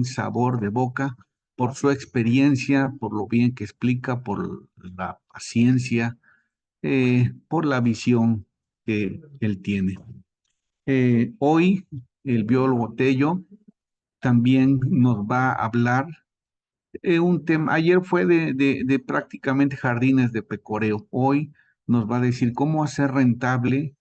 sabor de boca por su experiencia, por lo bien que explica, por la paciencia, por la visión que él tiene. Hoy el biólogo Tello también nos va a hablar un tema. Ayer fue de prácticamente jardines de pecoreo. Hoy nos va a decir cómo hacer rentable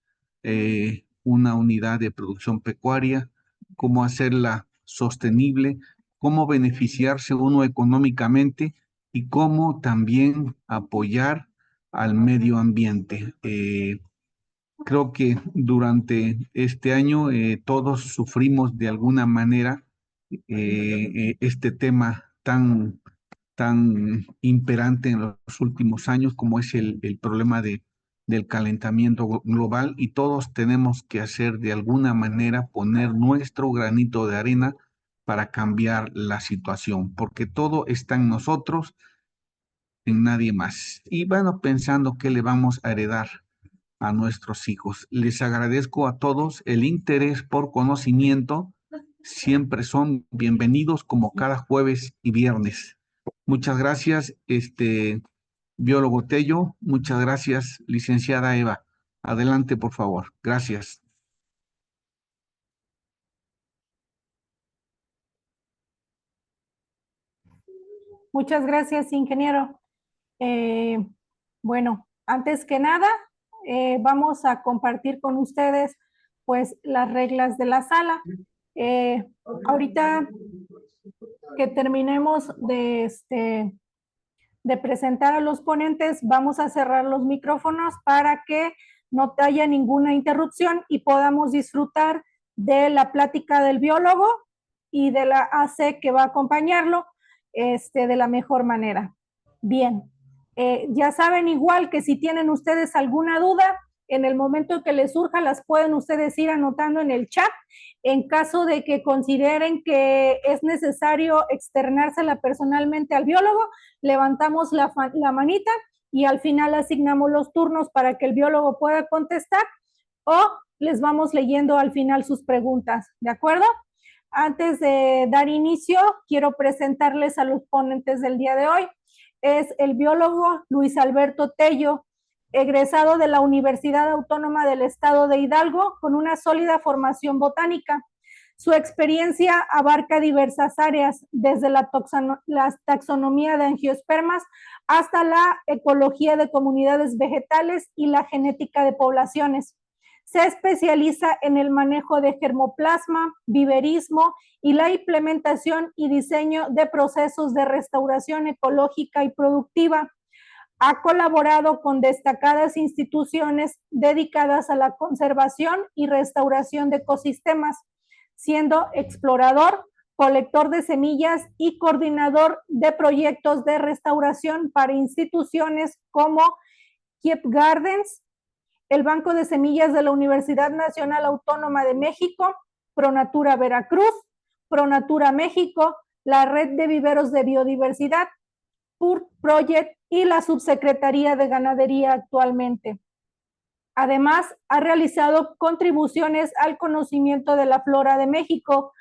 una unidad de producción pecuaria, cómo hacerla sostenible, cómo beneficiarse uno económicamente y cómo también apoyar al medio ambiente. Creo que durante este año todos sufrimos de alguna manera este tema tan imperante en los últimos años como es el problema del calentamiento global, y todos tenemos que hacer de alguna manera, poner nuestro granito de arena para cambiar la situación, porque todo está en nosotros, en nadie más. Y bueno, pensando qué le vamos a heredar a nuestros hijos. Les agradezco a todos el interés por conocimiento. Siempre son bienvenidos como cada jueves y viernes. Muchas gracias, biólogo Tello. Muchas gracias, licenciada Eva. Adelante, por favor. Gracias. Muchas gracias, ingeniero. Bueno, antes que nada, vamos a compartir con ustedes pues las reglas de la sala. Ahorita que terminemos de presentar a los ponentes, vamos a cerrar los micrófonos para que no haya ninguna interrupción y podamos disfrutar de la plática del biólogo y de la AC que va a acompañarlo de la mejor manera. Bien, ya saben igual que si tienen ustedes alguna duda, en el momento que les surja las pueden ustedes ir anotando en el chat. En caso de que consideren que es necesario externársela personalmente al biólogo, levantamos la manita y al final asignamos los turnos para que el biólogo pueda contestar, o les vamos leyendo al final sus preguntas, ¿de acuerdo? Antes de dar inicio, quiero presentarles a los ponentes del día de hoy. Es el biólogo Luis Alberto Tello, egresado de la Universidad Autónoma del Estado de Hidalgo con una sólida formación botánica. Su experiencia abarca diversas áreas, desde la taxonomía de angiospermas hasta la ecología de comunidades vegetales y la genética de poblaciones. Se especializa en el manejo de germoplasma, viverismo y la implementación y diseño de procesos de restauración ecológica y productiva. Ha colaborado con destacadas instituciones dedicadas a la conservación y restauración de ecosistemas, siendo explorador, colector de semillas y coordinador de proyectos de restauración para instituciones como Keep Gardens, el Banco de Semillas de la Universidad Nacional Autónoma de México, Pronatura Veracruz, Pronatura México, la Red de Viveros de Biodiversidad, PUR Project y la Subsecretaría de Ganadería actualmente. Además, ha realizado contribuciones al conocimiento de la flora de México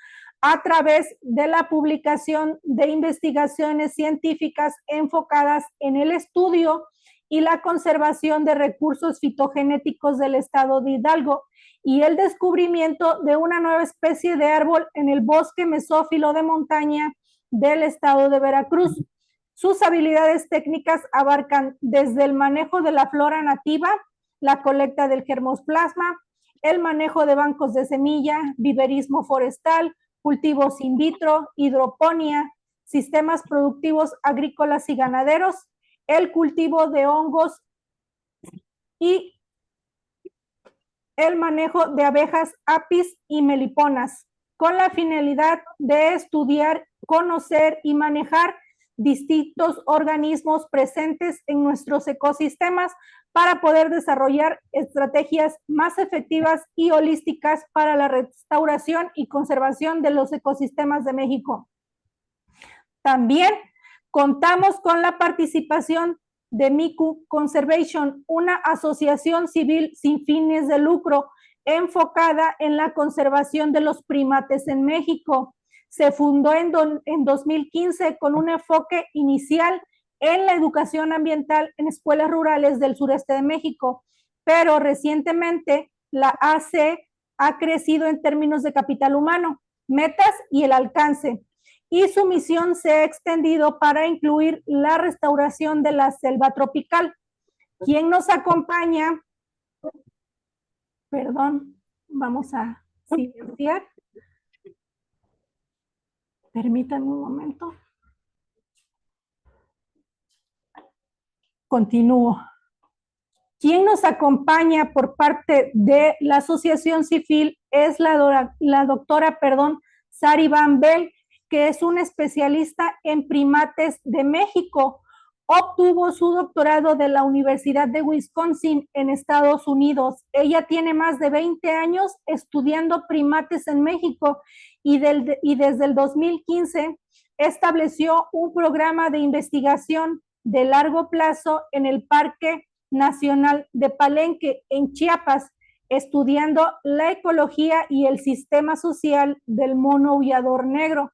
a través de la publicación de investigaciones científicas enfocadas en el estudio y la conservación de recursos fitogenéticos del estado de Hidalgo y el descubrimiento de una nueva especie de árbol en el bosque mesófilo de montaña del estado de Veracruz. Sus habilidades técnicas abarcan desde el manejo de la flora nativa, la colecta del germoplasma, el manejo de bancos de semilla, viverismo forestal, cultivos in vitro, hidroponía, sistemas productivos agrícolas y ganaderos, el cultivo de hongos y el manejo de abejas, apis y meliponas, con la finalidad de estudiar, conocer y manejar distintos organismos presentes en nuestros ecosistemas para poder desarrollar estrategias más efectivas y holísticas para la restauración y conservación de los ecosistemas de México. También contamos con la participación de Miku Conservation, una asociación civil sin fines de lucro enfocada en la conservación de los primates en México. Se fundó en 2015 con un enfoque inicial en la educación ambiental en escuelas rurales del sureste de México, pero recientemente la AC ha crecido en términos de capital humano, metas y el alcance, y su misión se ha extendido para incluir la restauración de la selva tropical. ¿Quién nos acompaña? Perdón, vamos a silenciar. Permítanme un momento. Continúo. Quien nos acompaña por parte de la Asociación Civil es la doctora, Sari Van Bell, que es una especialista en primates de México. Obtuvo su doctorado de la Universidad de Wisconsin en Estados Unidos. Ella tiene más de 20 años estudiando primates en México y desde el 2015 estableció un programa de investigación de largo plazo en el Parque Nacional de Palenque, en Chiapas, estudiando la ecología y el sistema social del mono aullador negro.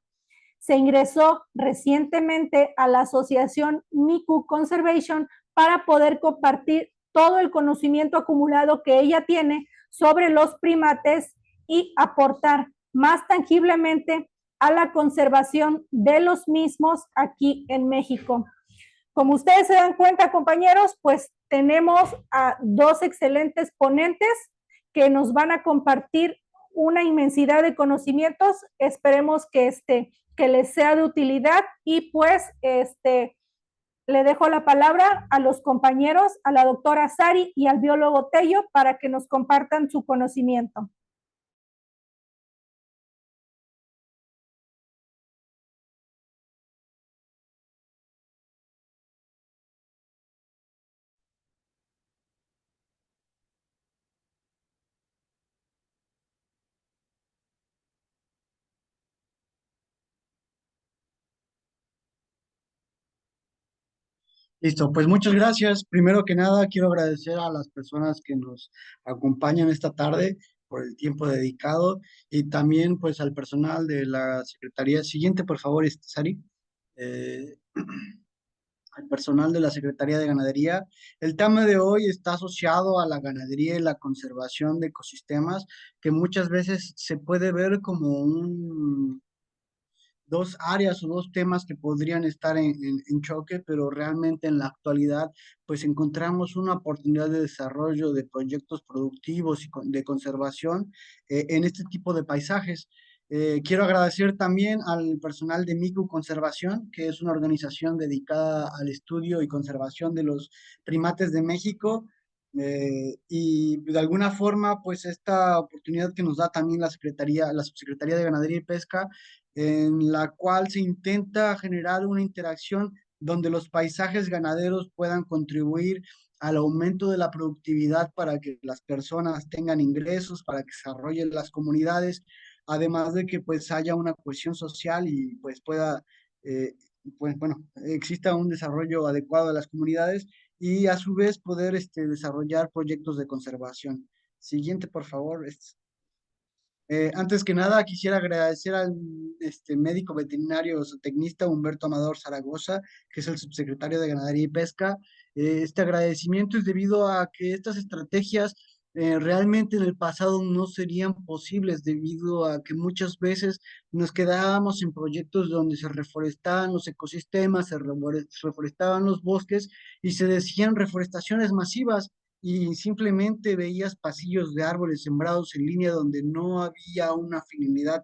Se ingresó recientemente a la asociación Miku Conservation para poder compartir todo el conocimiento acumulado que ella tiene sobre los primates y aportar más tangiblemente a la conservación de los mismos aquí en México. Como ustedes se dan cuenta, compañeros, pues tenemos a dos excelentes ponentes que nos van a compartir una inmensidad de conocimientos. Esperemos que les sea de utilidad y pues le dejo la palabra a los compañeros, a la doctora Sari y al biólogo Tello para que nos compartan su conocimiento. Listo, pues muchas gracias. Primero que nada, quiero agradecer a las personas que nos acompañan esta tarde por el tiempo dedicado y también pues al personal de la Secretaría. Siguiente, por favor, Sari. Eh, al personal de la Secretaría de Ganadería. El tema de hoy está asociado a la ganadería y la conservación de ecosistemas, que muchas veces se puede ver como dos áreas o dos temas que podrían estar en choque, pero realmente en la actualidad pues encontramos una oportunidad de desarrollo de proyectos productivos y de conservación en este tipo de paisajes. Quiero agradecer también al personal de Miku Conservación, que es una organización dedicada al estudio y conservación de los primates de México. Y de alguna forma, pues esta oportunidad que nos da también la Subsecretaría de Ganadería y Pesca, en la cual se intenta generar una interacción donde los paisajes ganaderos puedan contribuir al aumento de la productividad para que las personas tengan ingresos, para que se desarrollen las comunidades, además de que pues haya una cohesión social y pues pueda, eh, pues bueno, exista un desarrollo adecuado de las comunidades y a su vez poder desarrollar proyectos de conservación. Siguiente, por favor. Antes que nada, quisiera agradecer al médico veterinario zootecnista Humberto Amador Zaragoza, que es el subsecretario de Ganadería y Pesca. Este agradecimiento es debido a que estas estrategias realmente en el pasado no serían posibles debido a que muchas veces nos quedábamos en proyectos donde se reforestaban los ecosistemas, se reforestaban los bosques y se decían reforestaciones masivas y simplemente veías pasillos de árboles sembrados en línea donde no había una finalidad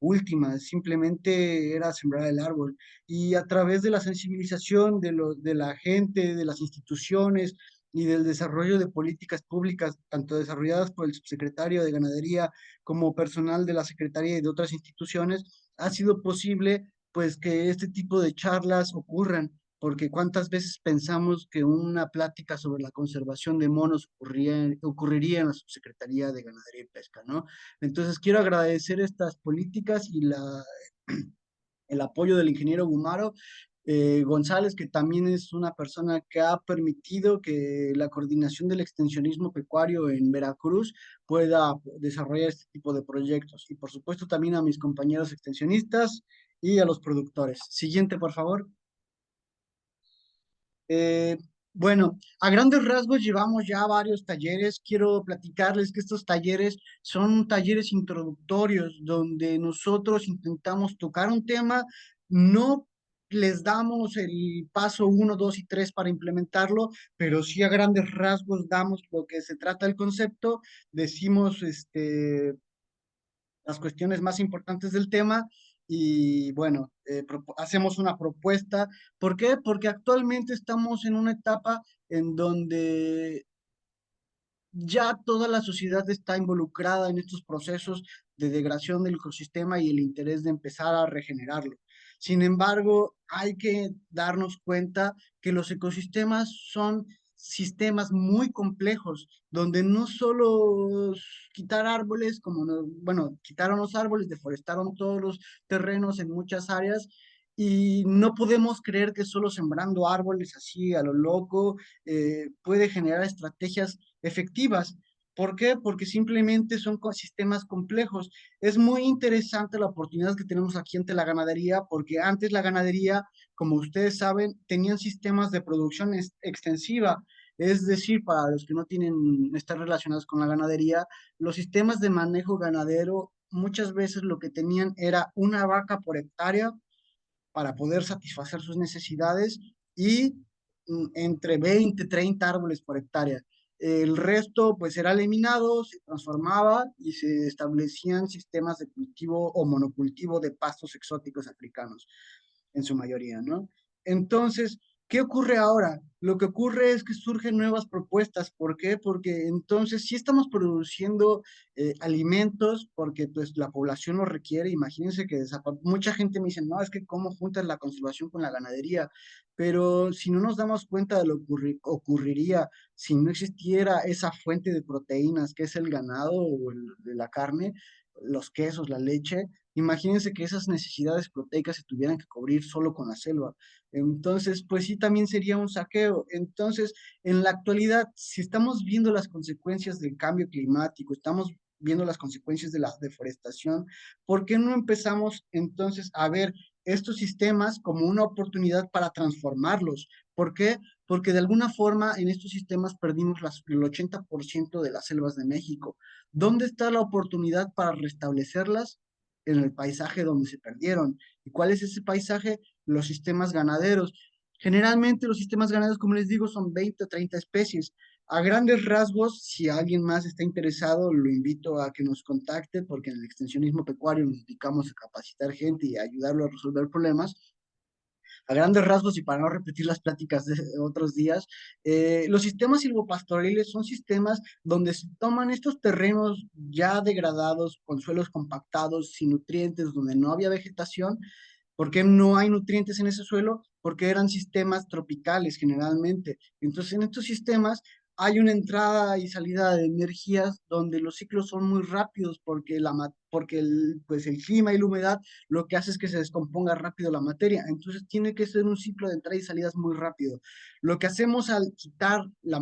última, simplemente era sembrar el árbol. Y a través de la sensibilización de la gente, de las instituciones y del desarrollo de políticas públicas, tanto desarrolladas por el subsecretario de Ganadería como personal de la Secretaría y de otras instituciones, ha sido posible pues que este tipo de charlas ocurran porque cuántas veces pensamos que una plática sobre la conservación de monos ocurriría en la Subsecretaría de Ganadería y Pesca, ¿no? Entonces quiero agradecer estas políticas y el apoyo del ingeniero Gumaro, González, que también es una persona que ha permitido que la coordinación del extensionismo pecuario en Veracruz pueda desarrollar este tipo de proyectos. Y por supuesto también a mis compañeros extensionistas y a los productores. Siguiente, por favor. Eh, bueno, a grandes rasgos llevamos ya varios talleres. Quiero platicarles que estos talleres son talleres introductorios donde nosotros intentamos tocar un tema, no les damos el paso 1, 2 y 3 para implementarlo, pero sí a grandes rasgos damos lo que se trata el concepto, decimos las cuestiones más importantes del tema y bueno, hacemos una propuesta. ¿Por qué? Porque actualmente estamos en una etapa en donde ya toda la sociedad está involucrada en estos procesos de degradación del ecosistema y el interés de empezar a regenerarlo. Sin embargo, hay que darnos cuenta que los ecosistemas son sistemas muy complejos, donde no solo quitar árboles, como bueno, quitaron los árboles, deforestaron todos los terrenos en muchas áreas, y no podemos creer que solo sembrando árboles así a lo loco puede generar estrategias efectivas. ¿Por qué? Porque simplemente son sistemas complejos. Es muy interesante la oportunidad que tenemos aquí ante la ganadería, porque antes la ganadería, como ustedes saben, tenían sistemas de producción extensiva. Es decir, para los que no tienen, están relacionados con la ganadería, los sistemas de manejo ganadero muchas veces lo que tenían era una vaca por hectárea para poder satisfacer sus necesidades y entre 20 30 árboles por hectárea. El resto pues era eliminado, se transformaba y se establecían sistemas de cultivo o monocultivo de pastos exóticos africanos en su mayoría, ¿no? Entonces, ¿qué ocurre ahora? Lo que ocurre es que surgen nuevas propuestas. ¿Por qué? Porque entonces sí estamos produciendo alimentos porque pues la población lo requiere. Imagínense que mucha gente me dice, no, es que cómo juntas la conservación con la ganadería, pero si no nos damos cuenta de lo que ocurriría si no existiera esa fuente de proteínas que es el ganado o de la carne, los quesos, la leche, imagínense que esas necesidades proteicas se tuvieran que cubrir solo con la selva. Entonces, pues sí, también sería un saqueo. Entonces, en la actualidad, si estamos viendo las consecuencias del cambio climático, estamos viendo las consecuencias de la deforestación, ¿por qué no empezamos entonces a ver estos sistemas como una oportunidad para transformarlos? ¿Por qué? Porque de alguna forma en estos sistemas perdimos el 80% de las selvas de México. ¿Dónde está la oportunidad para restablecerlas? En el paisaje donde se perdieron. ¿Y cuál es ese paisaje? Los sistemas ganaderos. Generalmente los sistemas ganaderos, como les digo, son 20 o 30 especies. A grandes rasgos, si alguien más está interesado, lo invito a que nos contacte, porque en el extensionismo pecuario nos dedicamos a capacitar gente y a ayudarlo a resolver problemas. A grandes rasgos y para no repetir las pláticas de otros días, los sistemas silvopastoriles son sistemas donde se toman estos terrenos ya degradados, con suelos compactados, sin nutrientes, donde no había vegetación. ¿Por qué no hay nutrientes en ese suelo? Porque eran sistemas tropicales generalmente. Entonces, en estos sistemas hay una entrada y salida de energías donde los ciclos son muy rápidos porque, porque pues el clima y la humedad lo que hace es que se descomponga rápido la materia. Entonces, tiene que ser un ciclo de entrada y salidas muy rápido. Lo que hacemos al quitar la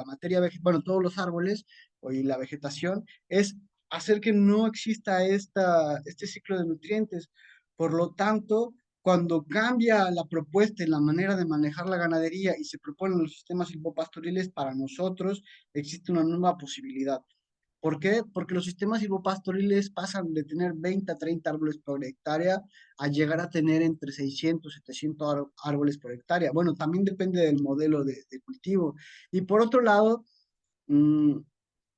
materia, bueno, todos los árboles y la vegetación es hacer que no exista este ciclo de nutrientes. Por lo tanto, cuando cambia la propuesta y la manera de manejar la ganadería y se proponen los sistemas silvopastoriles, para nosotros existe una nueva posibilidad. ¿Por qué? Porque los sistemas silvopastoriles pasan de tener 20 a 30 árboles por hectárea a llegar a tener entre 600 y 700 árboles por hectárea. Bueno, también depende del modelo de cultivo. Y por otro lado, mmm,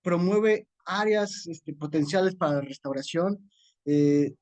promueve áreas potenciales para la restauración,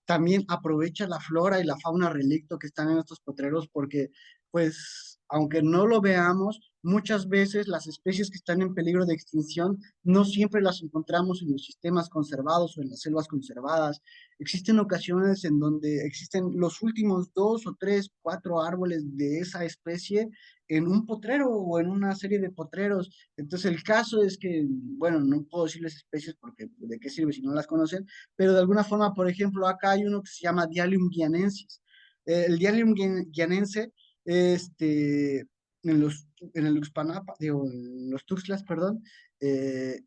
también aprovecha la flora y la fauna relicto que están en estos potreros porque, pues, aunque no lo veamos, muchas veces las especies que están en peligro de extinción no siempre las encontramos en los sistemas conservados o en las selvas conservadas. Existen ocasiones en donde existen los últimos 2 o 3, 4 árboles de esa especie en un potrero o en una serie de potreros. Entonces el caso es que, bueno, no puedo decirles especies porque de qué sirve si no las conocen, pero de alguna forma, por ejemplo, acá hay uno que se llama Dialium guianensis. El Dialium guianense, en el Uxpanapa, digo, en los Tuxtlas, perdón, eh,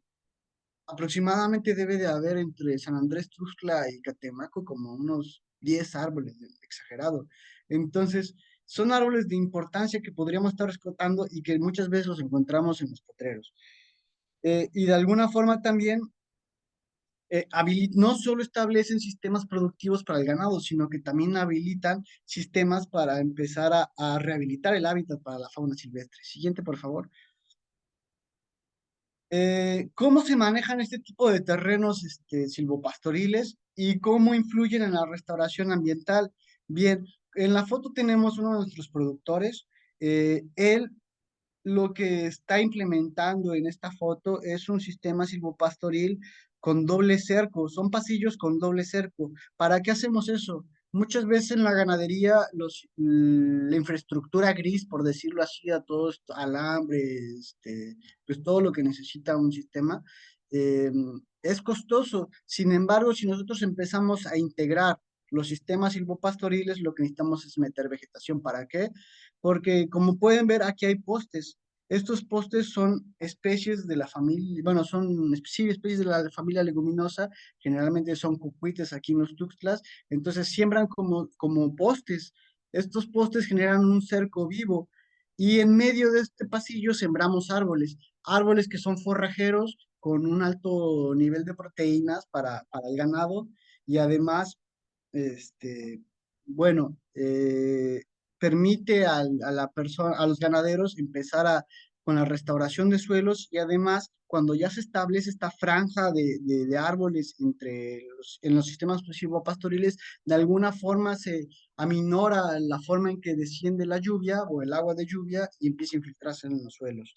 aproximadamente debe de haber entre San Andrés Tuxtla y Catemaco como unos 10 árboles, exagerado. Entonces, son árboles de importancia que podríamos estar rescatando y que muchas veces los encontramos en los potreros. Y de alguna forma también no solo establecen sistemas productivos para el ganado, sino que también habilitan sistemas para empezar a rehabilitar el hábitat para la fauna silvestre. Siguiente, por favor. ¿Cómo se manejan este tipo de terrenos silvopastoriles y cómo influyen en la restauración ambiental? Bien, en la foto tenemos uno de nuestros productores. Él lo que está implementando en esta foto es un sistema silvopastoril con doble cerco, son pasillos con doble cerco. ¿Para qué hacemos eso? Muchas veces en la ganadería la infraestructura gris, por decirlo así, a todo esto, alambre, pues todo lo que necesita un sistema, eh, es costoso. Sin embargo, si nosotros empezamos a integrar los sistemas silvopastoriles, lo que necesitamos es meter vegetación. ¿Para qué? Porque como pueden ver, aquí hay postes. Estos postes son especies de la familia, bueno, son sí, especies de la familia leguminosa, generalmente son cucuites aquí en los Tuxtlas, entonces siembran como postes. Estos postes generan un cerco vivo y en medio de este pasillo sembramos árboles, árboles que son forrajeros con un alto nivel de proteínas para el ganado y además este, bueno, permite a la persona, a los ganaderos empezar con la restauración de suelos y además cuando ya se establece esta franja de árboles en los sistemas pastoriles, de alguna forma se aminora la forma en que desciende la lluvia o el agua de lluvia y empieza a infiltrarse en los suelos.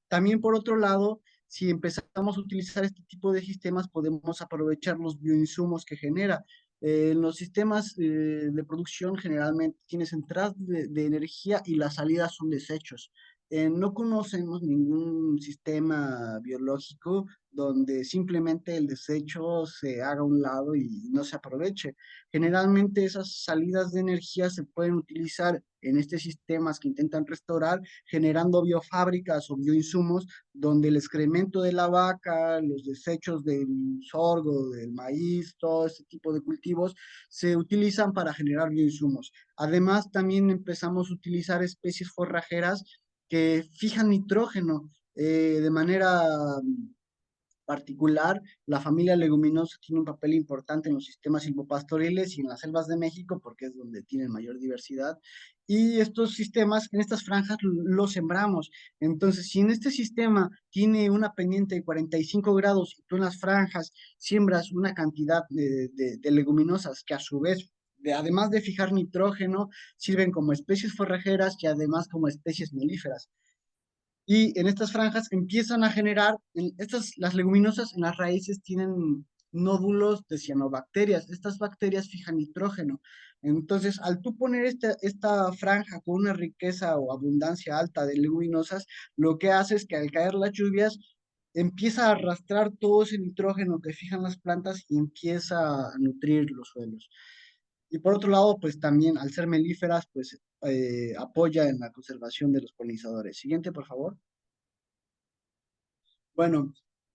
También por otro lado, si empezamos a utilizar este tipo de sistemas, podemos aprovechar los bioinsumos que genera. En los sistemas de producción generalmente tienes entradas de energía y las salidas son desechos. No conocemos ningún sistema biológico donde simplemente el desecho se haga a un lado y no se aproveche. Generalmente esas salidas de energía se pueden utilizar en estos sistemas que intentan restaurar, generando biofábricas o bioinsumos donde el excremento de la vaca, los desechos del sorgo, del maíz, todo este tipo de cultivos se utilizan para generar bioinsumos. Además, también empezamos a utilizar especies forrajeras que fijan nitrógeno de manera particular. La familia leguminosa tiene un papel importante en los sistemas silvopastoriles y en las selvas de México porque es donde tienen mayor diversidad. Y estos sistemas, en estas franjas, los sembramos. Entonces, si en este sistema tiene una pendiente de 45 grados y tú en las franjas siembras una cantidad de leguminosas que a su vez además de fijar nitrógeno, sirven como especies forrajeras y además como especies melíferas y en estas franjas empiezan a generar, las leguminosas en las raíces tienen nódulos de cianobacterias. Estas bacterias fijan nitrógeno. Entonces, al tú poner esta franja con una riqueza o abundancia alta de leguminosas, lo que hace es que al caer las lluvias, empieza a arrastrar todo ese nitrógeno que fijan las plantas y empieza a nutrir los suelos. Y por otro lado, pues también al ser melíferas, pues apoya en la conservación de los polinizadores. Siguiente, por favor. Bueno,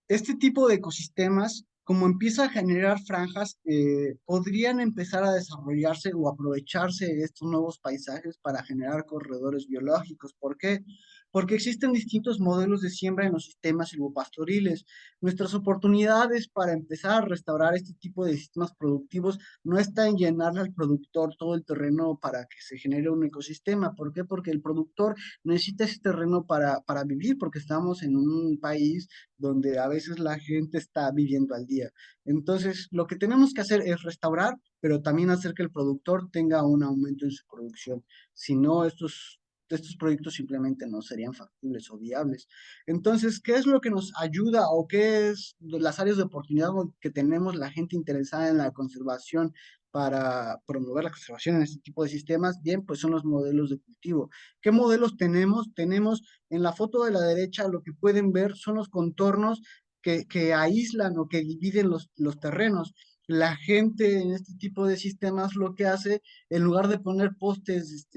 este tipo de ecosistemas, como empieza a generar franjas, podrían empezar a desarrollarse o aprovecharse de estos nuevos paisajes para generar corredores biológicos. ¿Por qué? Porque existen distintos modelos de siembra en los sistemas silvopastoriles. Nuestras oportunidades para empezar a restaurar este tipo de sistemas productivos no está en llenarle al productor todo el terreno para que se genere un ecosistema. ¿Por qué? Porque el productor necesita ese terreno para vivir, porque estamos en un país donde a veces la gente está viviendo al día. Entonces, lo que tenemos que hacer es restaurar, pero también hacer que el productor tenga un aumento en su producción. Si no, estos proyectos simplemente no serían factibles o viables. Entonces, ¿qué es lo que nos ayuda o qué es las áreas de oportunidad que tenemos la gente interesada en la conservación para promover la conservación en este tipo de sistemas? Bien, pues son los modelos de cultivo. ¿Qué modelos tenemos? Tenemos en la foto de la derecha lo que pueden ver son los contornos que aíslan o que dividen los terrenos. La gente en este tipo de sistemas lo que hace, en lugar de poner postes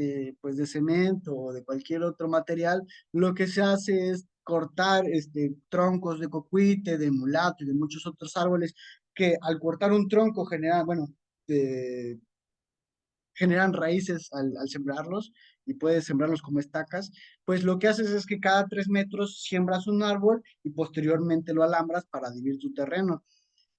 pues de cemento o de cualquier otro material, lo que se hace es cortar troncos de cocuite, de mulato y de muchos otros árboles que al cortar un tronco generan, bueno, eh, generan raíces al sembrarlos y puedes sembrarlos como estacas, pues lo que haces es que cada 3 metros siembras un árbol y posteriormente lo alambras para dividir tu terreno.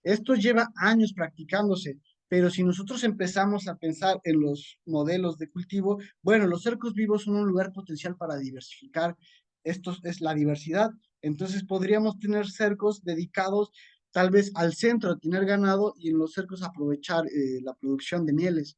Esto lleva años practicándose, pero si nosotros empezamos a pensar en los modelos de cultivo, bueno, los cercos vivos son un lugar potencial para diversificar. Esto es la diversidad. Entonces podríamos tener cercos dedicados tal vez al centro, tener ganado y en los cercos aprovechar la producción de mieles.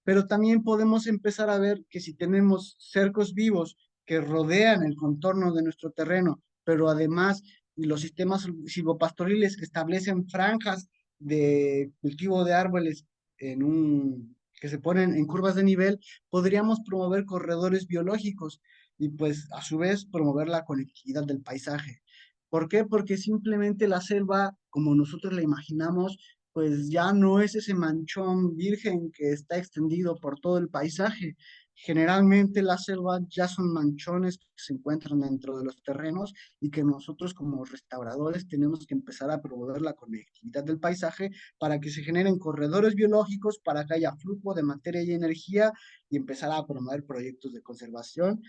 Pero también podemos empezar a ver que si tenemos cercos vivos que rodean el contorno de nuestro terreno, pero además los sistemas silvopastoriles establecen franjas de cultivo de árboles que se ponen en curvas de nivel, podríamos promover corredores biológicos y pues a su vez promover la conectividad del paisaje. ¿Por qué? Porque simplemente la selva, como nosotros la imaginamos, pues ya no es ese manchón virgen que está extendido por todo el paisaje. Generalmente las selvas ya son manchones que se encuentran dentro de los terrenos y que nosotros como restauradores tenemos que empezar a promover la conectividad del paisaje para que se generen corredores biológicos, para que haya flujo de materia y energía y empezar a promover proyectos de conservación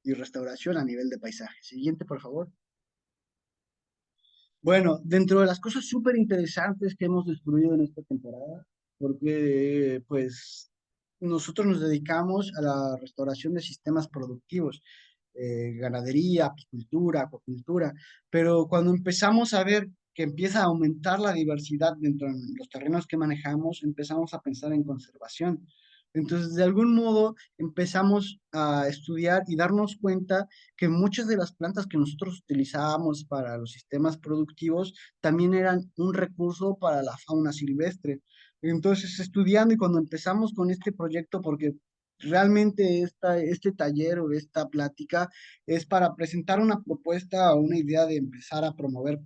y restauración a nivel de paisaje. Siguiente, por favor. Bueno, dentro de las cosas súper interesantes que hemos descubierto en esta temporada, porque pues nosotros nos dedicamos a la restauración de sistemas productivos, ganadería, apicultura, acuacultura, pero cuando empezamos a ver que empieza a aumentar la diversidad dentro de los terrenos que manejamos, empezamos a pensar en conservación. Entonces, de algún modo, empezamos a estudiar y darnos cuenta que muchas de las plantas que nosotros utilizábamos para los sistemas productivos también eran un recurso para la fauna silvestre. Entonces, estudiando y cuando empezamos con este proyecto, porque realmente este taller o esta plática es para presentar una propuesta o una idea de empezar a promover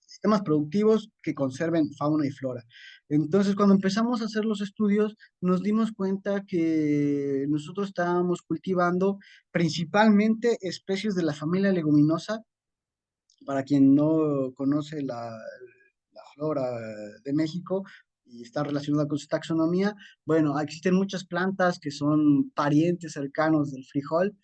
sistemas productivos que conserven fauna y flora. Entonces, cuando empezamos a hacer los estudios, nos dimos cuenta que nosotros estábamos cultivando principalmente especies de la familia leguminosa. Para quien no conoce la flora de México y está relacionada con su taxonomía, bueno, existen muchas plantas que son parientes cercanos del frijol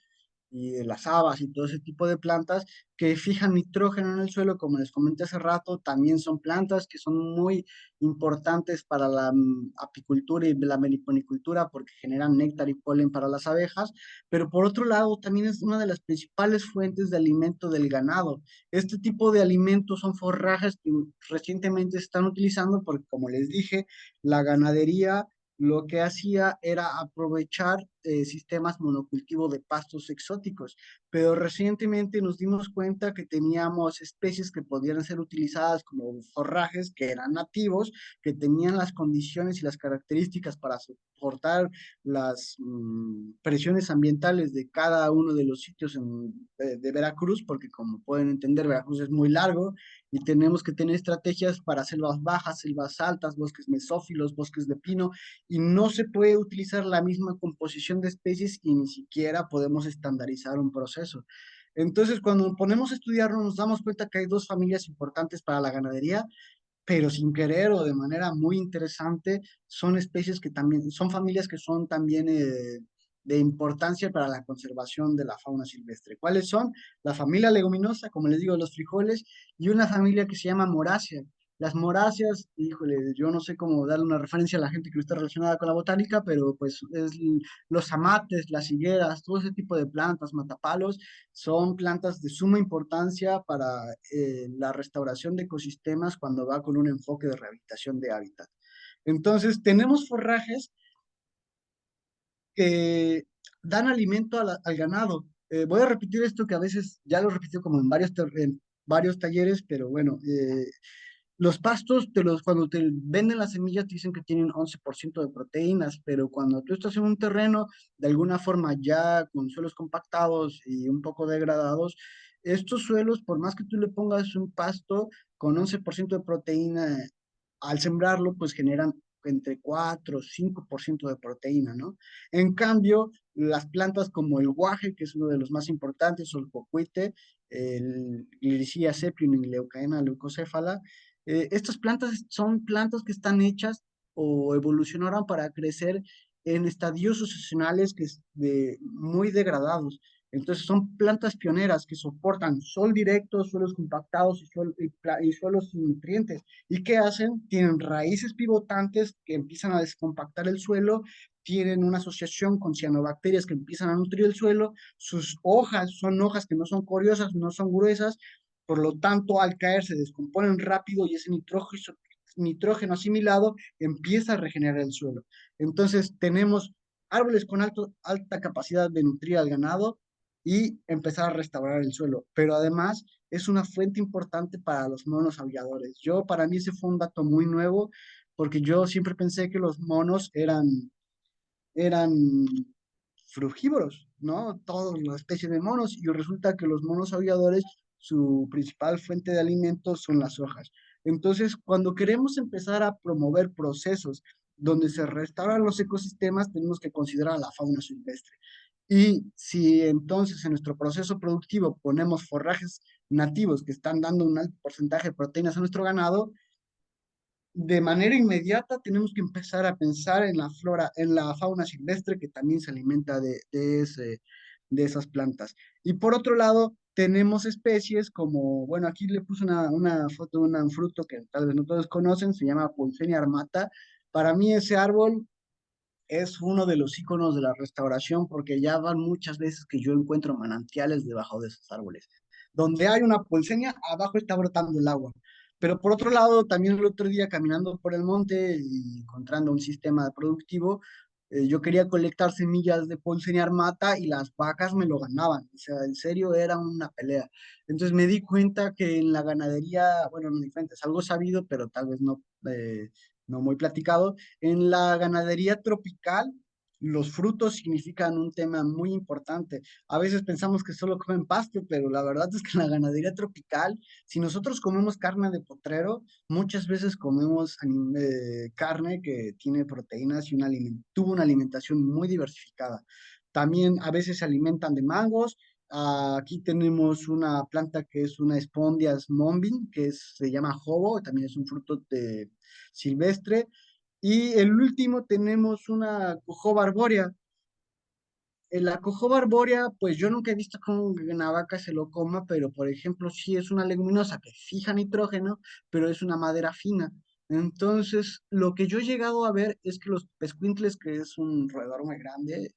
y de las habas y todo ese tipo de plantas que fijan nitrógeno en el suelo, como les comenté hace rato, también son plantas que son muy importantes para la apicultura y la meliponicultura porque generan néctar y polen para las abejas, pero por otro lado también es una de las principales fuentes de alimento del ganado. Este tipo de alimentos son forrajes que recientemente se están utilizando porque, como les dije, la ganadería lo que hacía era aprovechar sistemas monocultivo de pastos exóticos, pero recientemente nos dimos cuenta que teníamos especies que podían ser utilizadas como forrajes que eran nativos, que tenían las condiciones y las características para soportar las presiones ambientales de cada uno de los sitios de Veracruz, porque como pueden entender, Veracruz es muy largo y tenemos que tener estrategias para selvas bajas, selvas altas, bosques mesófilos, bosques de pino, y no se puede utilizar la misma composición de especies y ni siquiera podemos estandarizar un proceso. Entonces, cuando ponemos a estudiarlo, nos damos cuenta que hay dos familias importantes para la ganadería, pero sin querer o de manera muy interesante, son especies que también, son familias que son también de importancia para la conservación de la fauna silvestre. ¿Cuáles son? La familia leguminosa, como les digo, los frijoles, y una familia que se llama morácea. Las moráceas, híjole, yo no sé cómo darle una referencia a la gente que no está relacionada con la botánica, pero pues los amates, las higueras, todo ese tipo de plantas, matapalos, son plantas de suma importancia para la restauración de ecosistemas cuando va con un enfoque de rehabilitación de hábitat. Entonces, tenemos forrajes que dan alimento al ganado. Voy a repetir esto que a veces ya lo repito como en en varios talleres, pero bueno, los pastos, cuando te venden las semillas, te dicen que tienen 11% de proteínas, pero cuando tú estás en un terreno, de alguna forma ya con suelos compactados y un poco degradados, estos suelos, por más que tú le pongas un pasto con 11% de proteína al sembrarlo, pues generan entre 4 o 5% de proteína, ¿no? En cambio, las plantas como el guaje, que es uno de los más importantes, o el cocuite, el Glycilla cepium y Leucaena leucocéfala, estas plantas son plantas que están hechas o evolucionaron para crecer en estadios sucesionales muy degradados. Entonces son plantas pioneras que soportan sol directo, suelos compactados y suelos sin nutrientes. ¿Y qué hacen? Tienen raíces pivotantes que empiezan a descompactar el suelo, tienen una asociación con cianobacterias que empiezan a nutrir el suelo, sus hojas son hojas que no son coriosas, no son gruesas, por lo tanto al caer se descomponen rápido y ese nitrógeno asimilado empieza a regenerar el suelo. Entonces tenemos árboles con alta capacidad de nutrir al ganado y empezar a restaurar el suelo, pero además es una fuente importante para los monos aulladores. Para mí ese fue un dato muy nuevo, porque yo siempre pensé que los monos eran frugívoros, ¿no? Todas las especies de monos, y resulta que los monos aulladores, su principal fuente de alimentos son las hojas. Entonces, cuando queremos empezar a promover procesos donde se restauran los ecosistemas, tenemos que considerar a la fauna silvestre. Y si entonces en nuestro proceso productivo ponemos forrajes nativos que están dando un alto porcentaje de proteínas a nuestro ganado, de manera inmediata tenemos que empezar a pensar en la flora, en la fauna silvestre que también se alimenta de esas plantas. Y por otro lado, tenemos especies como, bueno, aquí le puse una foto de un fruto que tal vez no todos conocen, se llama Polyphenia armata. Para mí ese árbol es uno de los iconos de la restauración, porque ya van muchas veces que yo encuentro manantiales debajo de esos árboles. Donde hay una polseña, abajo está brotando el agua. Pero por otro lado, también el otro día caminando por el monte y encontrando un sistema productivo, yo quería colectar semillas de Polyphenia armata y las vacas me lo ganaban. O sea, en serio era una pelea. Entonces me di cuenta que en la ganadería, bueno, no diferente, es algo sabido, pero tal vez no muy platicado. En la ganadería tropical, los frutos significan un tema muy importante. A veces pensamos que solo comen pasto, pero la verdad es que en la ganadería tropical, si nosotros comemos carne de potrero, muchas veces comemos carne que tiene proteínas y tuvo una alimentación muy diversificada. También a veces se alimentan de mangos. Aquí tenemos una planta que es una Spondias mombin, se llama jobo, también es un fruto silvestre. Y el último tenemos una cojoba arbórea. La cojoba arbórea, pues yo nunca he visto cómo una vaca se lo coma, pero por ejemplo, sí es una leguminosa que fija nitrógeno, pero es una madera fina. Entonces, lo que yo he llegado a ver es que los pescuintles, que es un roedor muy grande,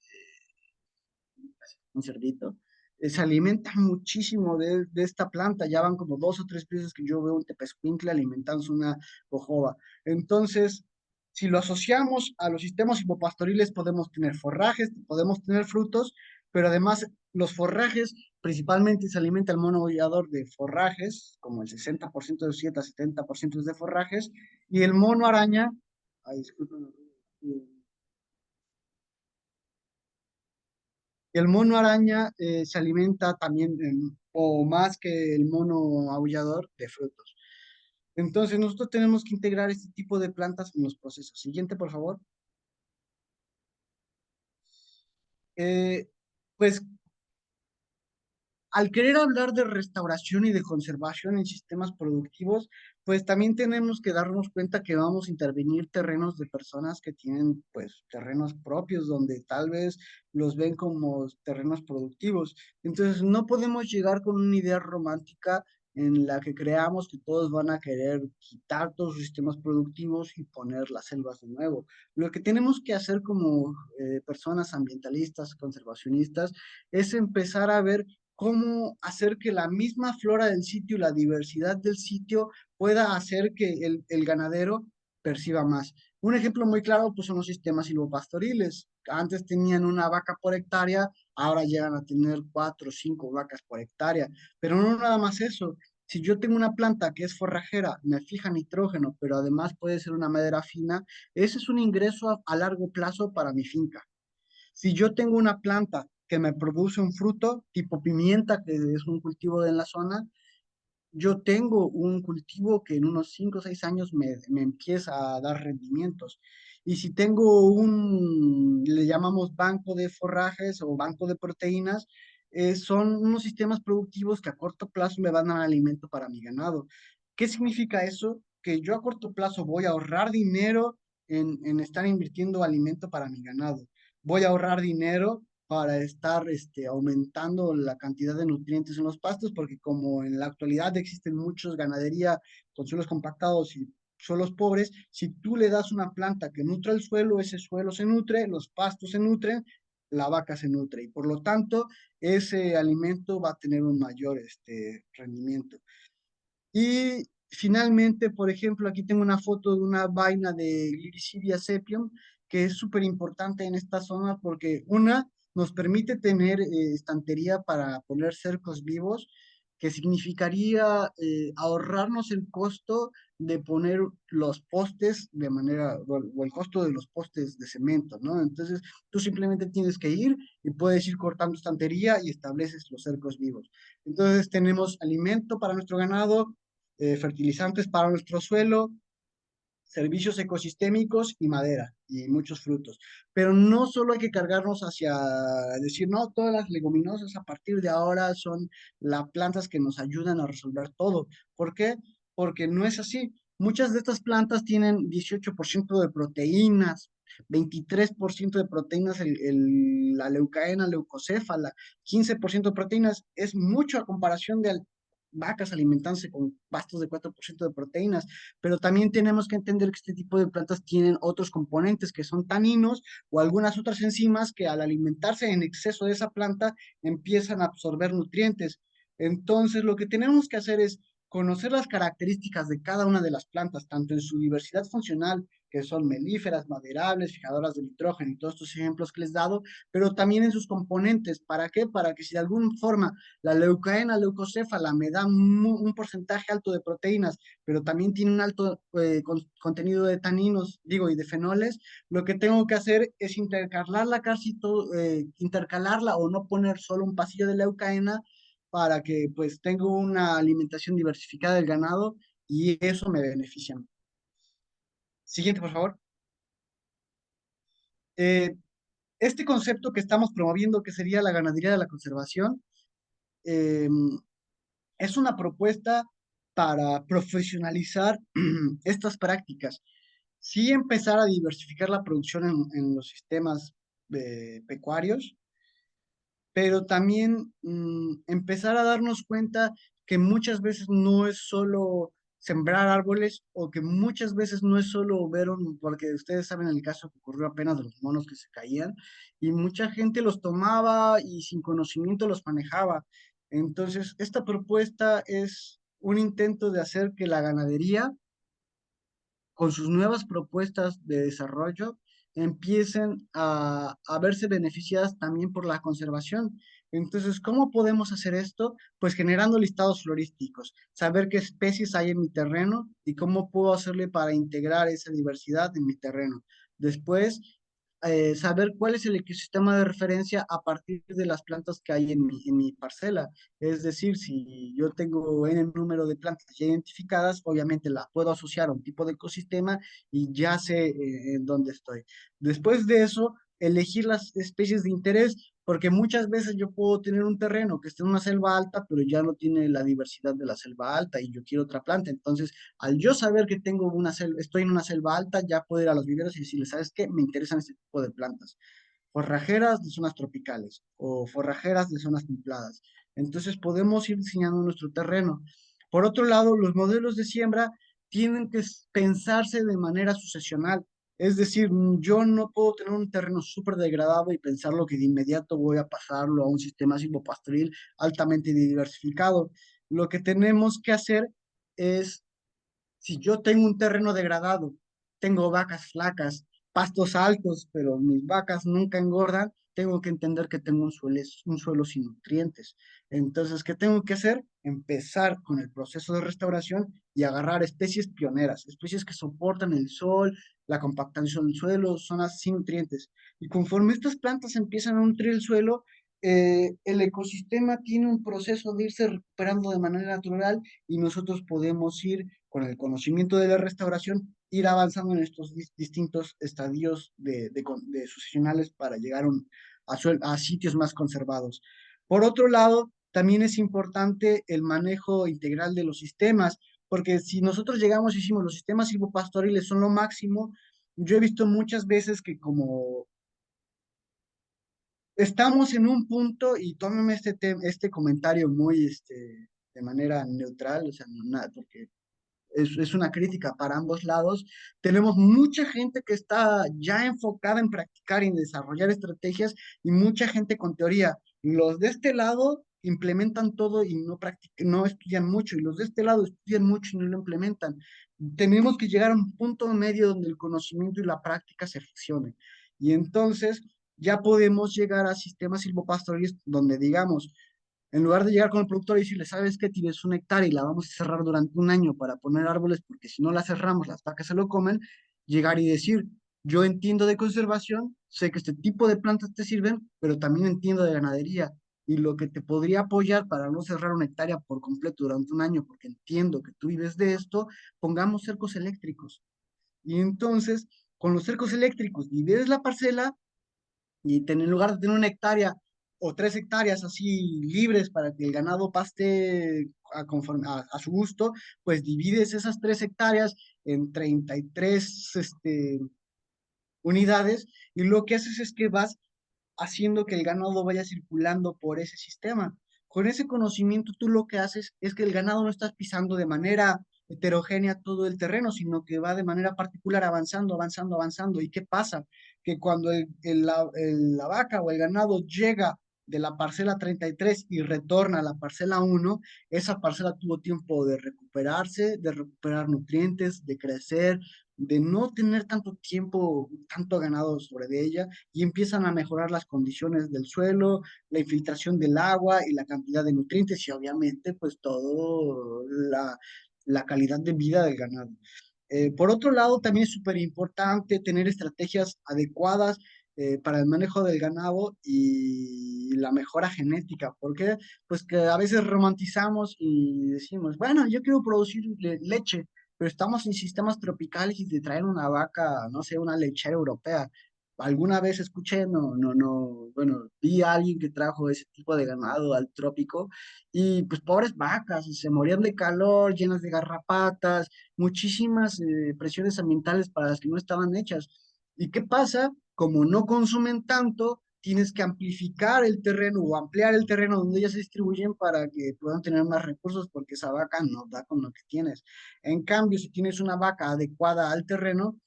un cerdito, se alimentan muchísimo de esta planta. Ya van como 2 o 3 veces que yo veo un tepezcuintle alimentándose una jojoba. Entonces, si lo asociamos a los sistemas hipopastoriles, podemos tener forrajes, podemos tener frutos, pero además los forrajes, principalmente se alimenta el mono aullador de forrajes, como el 60% de 7 a 70% es de forrajes, y el mono araña, ay, disculpen, el mono araña se alimenta también, o más que el mono aullador, de frutos. Entonces, nosotros tenemos que integrar este tipo de plantas en los procesos. Siguiente, por favor. Eh, pues al querer hablar de restauración y de conservación en sistemas productivos, pues también tenemos que darnos cuenta que vamos a intervenir terrenos de personas que tienen pues terrenos propios donde tal vez los ven como terrenos productivos. Entonces no podemos llegar con una idea romántica en la que creamos que todos van a querer quitar todos sus sistemas productivos y poner las selvas de nuevo. Lo que tenemos que hacer como personas ambientalistas, conservacionistas, es empezar a ver cómo hacer que la misma flora del sitio y la diversidad del sitio pueda hacer que el ganadero perciba más. Un ejemplo muy claro pues son los sistemas silvopastoriles. Antes tenían una vaca por hectárea, ahora llegan a tener 4 o 5 vacas por hectárea. Pero no nada más eso. Si yo tengo una planta que es forrajera, me fija nitrógeno, pero además puede ser una madera fina, ese es un ingreso a largo plazo para mi finca. Si yo tengo una planta que me produce un fruto tipo pimienta, que es un cultivo de la zona, yo tengo un cultivo que en unos 5 o 6 años me empieza a dar rendimientos. Y si tengo le llamamos banco de forrajes o banco de proteínas, son unos sistemas productivos que a corto plazo me van a dar alimento para mi ganado. ¿Qué significa eso? Que yo a corto plazo voy a ahorrar dinero en estar invirtiendo alimento para mi ganado. Voy a ahorrar dinero para estar aumentando la cantidad de nutrientes en los pastos, porque como en la actualidad existen muchos ganadería con suelos compactados y suelos pobres, si tú le das una planta que nutre el suelo, ese suelo se nutre, los pastos se nutren, la vaca se nutre y por lo tanto ese alimento va a tener un mayor rendimiento. Y finalmente, por ejemplo, aquí tengo una foto de una vaina de Gliricidia sepium, que es súper importante en esta zona porque una nos permite tener estantería para poner cercos vivos, que significaría ahorrarnos el costo de poner los postes de manera, o el costo de los postes de cemento, ¿no? Entonces, tú simplemente tienes que ir y puedes ir cortando estantería y estableces los cercos vivos. Entonces, tenemos alimento para nuestro ganado, fertilizantes para nuestro suelo, servicios ecosistémicos y madera y muchos frutos. Pero no solo hay que cargarnos hacia decir, no, todas las leguminosas a partir de ahora son las plantas que nos ayudan a resolver todo. ¿Por qué? Porque no es así. Muchas de estas plantas tienen 18% de proteínas, 23% de proteínas, la leucaena leucocéfala, 15% de proteínas. Es mucho a comparación de vacas alimentándose con pastos de 4% de proteínas, pero también tenemos que entender que este tipo de plantas tienen otros componentes que son taninos o algunas otras enzimas que al alimentarse en exceso de esa planta empiezan a absorber nutrientes. Entonces, lo que tenemos que hacer es conocer las características de cada una de las plantas, tanto en su diversidad funcional, que son melíferas, maderables, fijadoras de nitrógeno y todos estos ejemplos que les he dado, pero también en sus componentes. ¿Para qué? Para que si de alguna forma la leucaena leucocéfala me da un porcentaje alto de proteínas, pero también tiene un alto contenido de taninos, digo, y de fenoles, lo que tengo que hacer es intercalarla casi todo, intercalarla o no poner solo un pasillo de leucaena para que pues tenga una alimentación diversificada del ganado y eso me beneficia. Siguiente, por favor. Eh, este concepto que estamos promoviendo, que sería la ganadería de la conservación, eh, es una propuesta para profesionalizar estas prácticas. Sí empezar a diversificar la producción en los sistemas pecuarios, pero también empezar a darnos cuenta que muchas veces no es solo sembrar árboles o que muchas veces no es solo ver porque ustedes saben el caso que ocurrió apenas de los monos que se caían y mucha gente los tomaba y sin conocimiento los manejaba. Entonces, esta propuesta es un intento de hacer que la ganadería con sus nuevas propuestas de desarrollo, empiecen a verse beneficiadas también por la conservación. Entonces, ¿cómo podemos hacer esto? Pues generando listados florísticos, saber qué especies hay en mi terreno y cómo puedo hacerle para integrar esa diversidad en mi terreno. Después, saber cuál es el ecosistema de referencia a partir de las plantas que hay en mi parcela. Es decir, si yo tengo N número de plantas ya identificadas, obviamente las puedo asociar a un tipo de ecosistema y ya sé en dónde estoy. Después de eso, elegir las especies de interés, porque muchas veces yo puedo tener un terreno que esté en una selva alta, pero ya no tiene la diversidad de la selva alta y yo quiero otra planta. Entonces, al yo saber que tengo una selva, estoy en una selva alta, ya puedo ir a los viveros y decirles, ¿sabes qué? Me interesan este tipo de plantas. Forrajeras de zonas tropicales o forrajeras de zonas templadas. Entonces podemos ir diseñando nuestro terreno. Por otro lado, los modelos de siembra tienen que pensarse de manera sucesional. Es decir, yo no puedo tener un terreno súper degradado y pensarlo que de inmediato voy a pasarlo a un sistema silvopastoril altamente diversificado. Lo que tenemos que hacer es si yo tengo un terreno degradado, tengo vacas flacas, pastos altos, pero mis vacas nunca engordan, tengo que entender que tengo un suelo sin nutrientes. Entonces, ¿qué tengo que hacer? Empezar con el proceso de restauración y agarrar especies pioneras, especies que soportan el sol, la compactación del suelo, zonas sin nutrientes. Y conforme estas plantas empiezan a nutrir el suelo, el ecosistema tiene un proceso de irse recuperando de manera natural y nosotros podemos ir, con el conocimiento de la restauración, ir avanzando en estos distintos estadios de sucesionales para llegar a sitios más conservados. Por otro lado, también es importante el manejo integral de los sistemas, porque si nosotros llegamos y decimos los sistemas silvopastoriles son lo máximo, yo he visto muchas veces que como estamos en un punto, y tómeme este comentario muy de manera neutral, o sea, no nada, porque es una crítica para ambos lados. Tenemos mucha gente que está ya enfocada en practicar y en desarrollar estrategias y mucha gente con teoría. Los de este lado implementan todo y no estudian mucho, y los de este lado estudian mucho y no lo implementan. Tenemos que llegar a un punto medio donde el conocimiento y la práctica se fusionen. Y entonces ya podemos llegar a sistemas silvopastoriles donde digamos, en lugar de llegar con el productor y decirle, ¿sabes qué? Tienes 1 hectárea y la vamos a cerrar durante un año para poner árboles, porque si no la cerramos, las vacas se lo comen. Llegar y decir, yo entiendo de conservación, sé que este tipo de plantas te sirven, pero también entiendo de ganadería. Y lo que te podría apoyar para no cerrar 1 hectárea por completo durante un año, porque entiendo que tú vives de esto, pongamos cercos eléctricos. Y entonces, con los cercos eléctricos, divides la parcela y en lugar de tener 1 hectárea o 3 hectáreas así libres para que el ganado paste a su gusto, pues divides esas 3 hectáreas en 33 unidades, y lo que haces es que vas haciendo que el ganado vaya circulando por ese sistema. Con ese conocimiento tú lo que haces es que el ganado no estás pisando de manera heterogénea todo el terreno, sino que va de manera particular avanzando, avanzando, avanzando. ¿Y qué pasa? Que cuando la vaca o el ganado llega de la parcela 33 y retorna a la parcela 1, esa parcela tuvo tiempo de recuperarse, de recuperar nutrientes, de crecer, de no tener tanto tiempo, tanto ganado sobre de ella, y empiezan a mejorar las condiciones del suelo, la infiltración del agua y la cantidad de nutrientes y obviamente pues todo la calidad de vida del ganado. Por otro lado, también es súper importante tener estrategias adecuadas para el manejo del ganado y la mejora genética, porque pues que a veces romantizamos y decimos, bueno, yo quiero producir leche, pero estamos en sistemas tropicales y te traen una vaca, no sé, una lechera europea. Alguna vez escuché, no, bueno, vi a alguien que trajo ese tipo de ganado al trópico y pues pobres vacas, se morían de calor, llenas de garrapatas, muchísimas presiones ambientales para las que no estaban hechas. ¿Y qué pasa? Como no consumen tanto, tienes que amplificar el terreno o ampliar el terreno donde ellas se distribuyen para que puedan tener más recursos porque esa vaca no da con lo que tienes. En cambio, si tienes una vaca adecuada al terreno,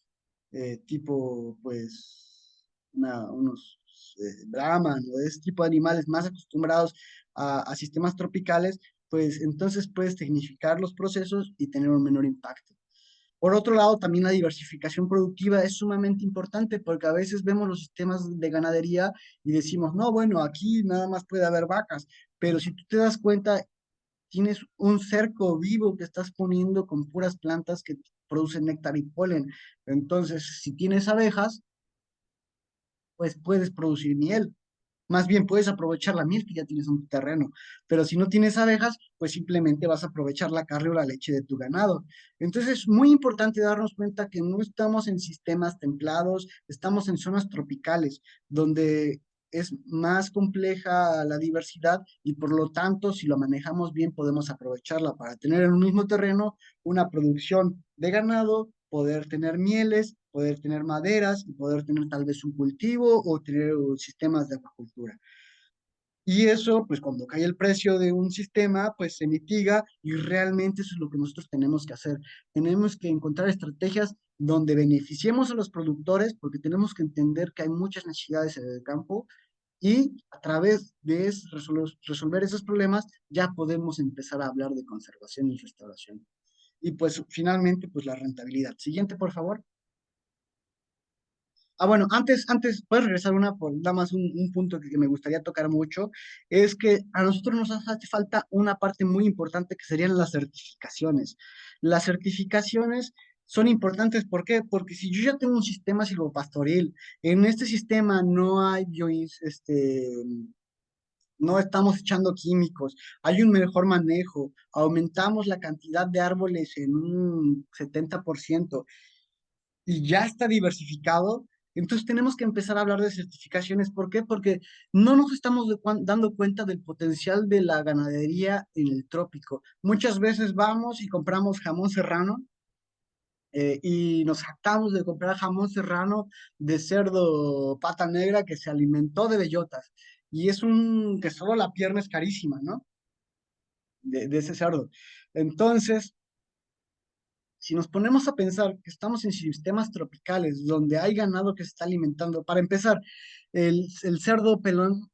tipo, pues, unos brahman o ese tipo de animales más acostumbrados a sistemas tropicales, pues entonces puedes tecnificar los procesos y tener un menor impacto. Por otro lado, también la diversificación productiva es sumamente importante porque a veces vemos los sistemas de ganadería y decimos, no, bueno, aquí nada más puede haber vacas, pero si tú te das cuenta, tienes un cerco vivo que estás poniendo con puras plantas que producen néctar y polen. Entonces, si tienes abejas, pues puedes producir miel. Más bien puedes aprovechar la miel que ya tienes en tu terreno, pero si no tienes abejas, pues simplemente vas a aprovechar la carne o la leche de tu ganado. Entonces es muy importante darnos cuenta que no estamos en sistemas templados, estamos en zonas tropicales, donde es más compleja la diversidad y por lo tanto, si lo manejamos bien, podemos aprovecharla para tener en un mismo terreno una producción de ganado, poder tener mieles, poder tener maderas y poder tener tal vez un cultivo o tener sistemas de acuicultura. Y eso, pues cuando cae el precio de un sistema, pues se mitiga y realmente eso es lo que nosotros tenemos que hacer. Tenemos que encontrar estrategias donde beneficiemos a los productores porque tenemos que entender que hay muchas necesidades en el campo y a través de resolver esos problemas ya podemos empezar a hablar de conservación y restauración. Y pues finalmente, pues la rentabilidad. Siguiente, por favor. Bueno, antes, puedes regresar por nada más un punto que me gustaría tocar mucho, es que a nosotros nos hace falta una parte muy importante que serían las certificaciones. Las certificaciones son importantes, ¿por qué? Porque si yo ya tengo un sistema silvopastoril, en este sistema no hay no estamos echando químicos, hay un mejor manejo, aumentamos la cantidad de árboles en un 70% y ya está diversificado. Entonces tenemos que empezar a hablar de certificaciones. ¿Por qué? Porque no nos estamos dando cuenta del potencial de la ganadería en el trópico. Muchas veces vamos y compramos jamón serrano y nos jactamos de comprar jamón serrano de cerdo pata negra que se alimentó de bellotas. Y es que solo la pierna es carísima, ¿no? De ese cerdo. Entonces, si nos ponemos a pensar que estamos en sistemas tropicales donde hay ganado que se está alimentando, para empezar, el cerdo pelón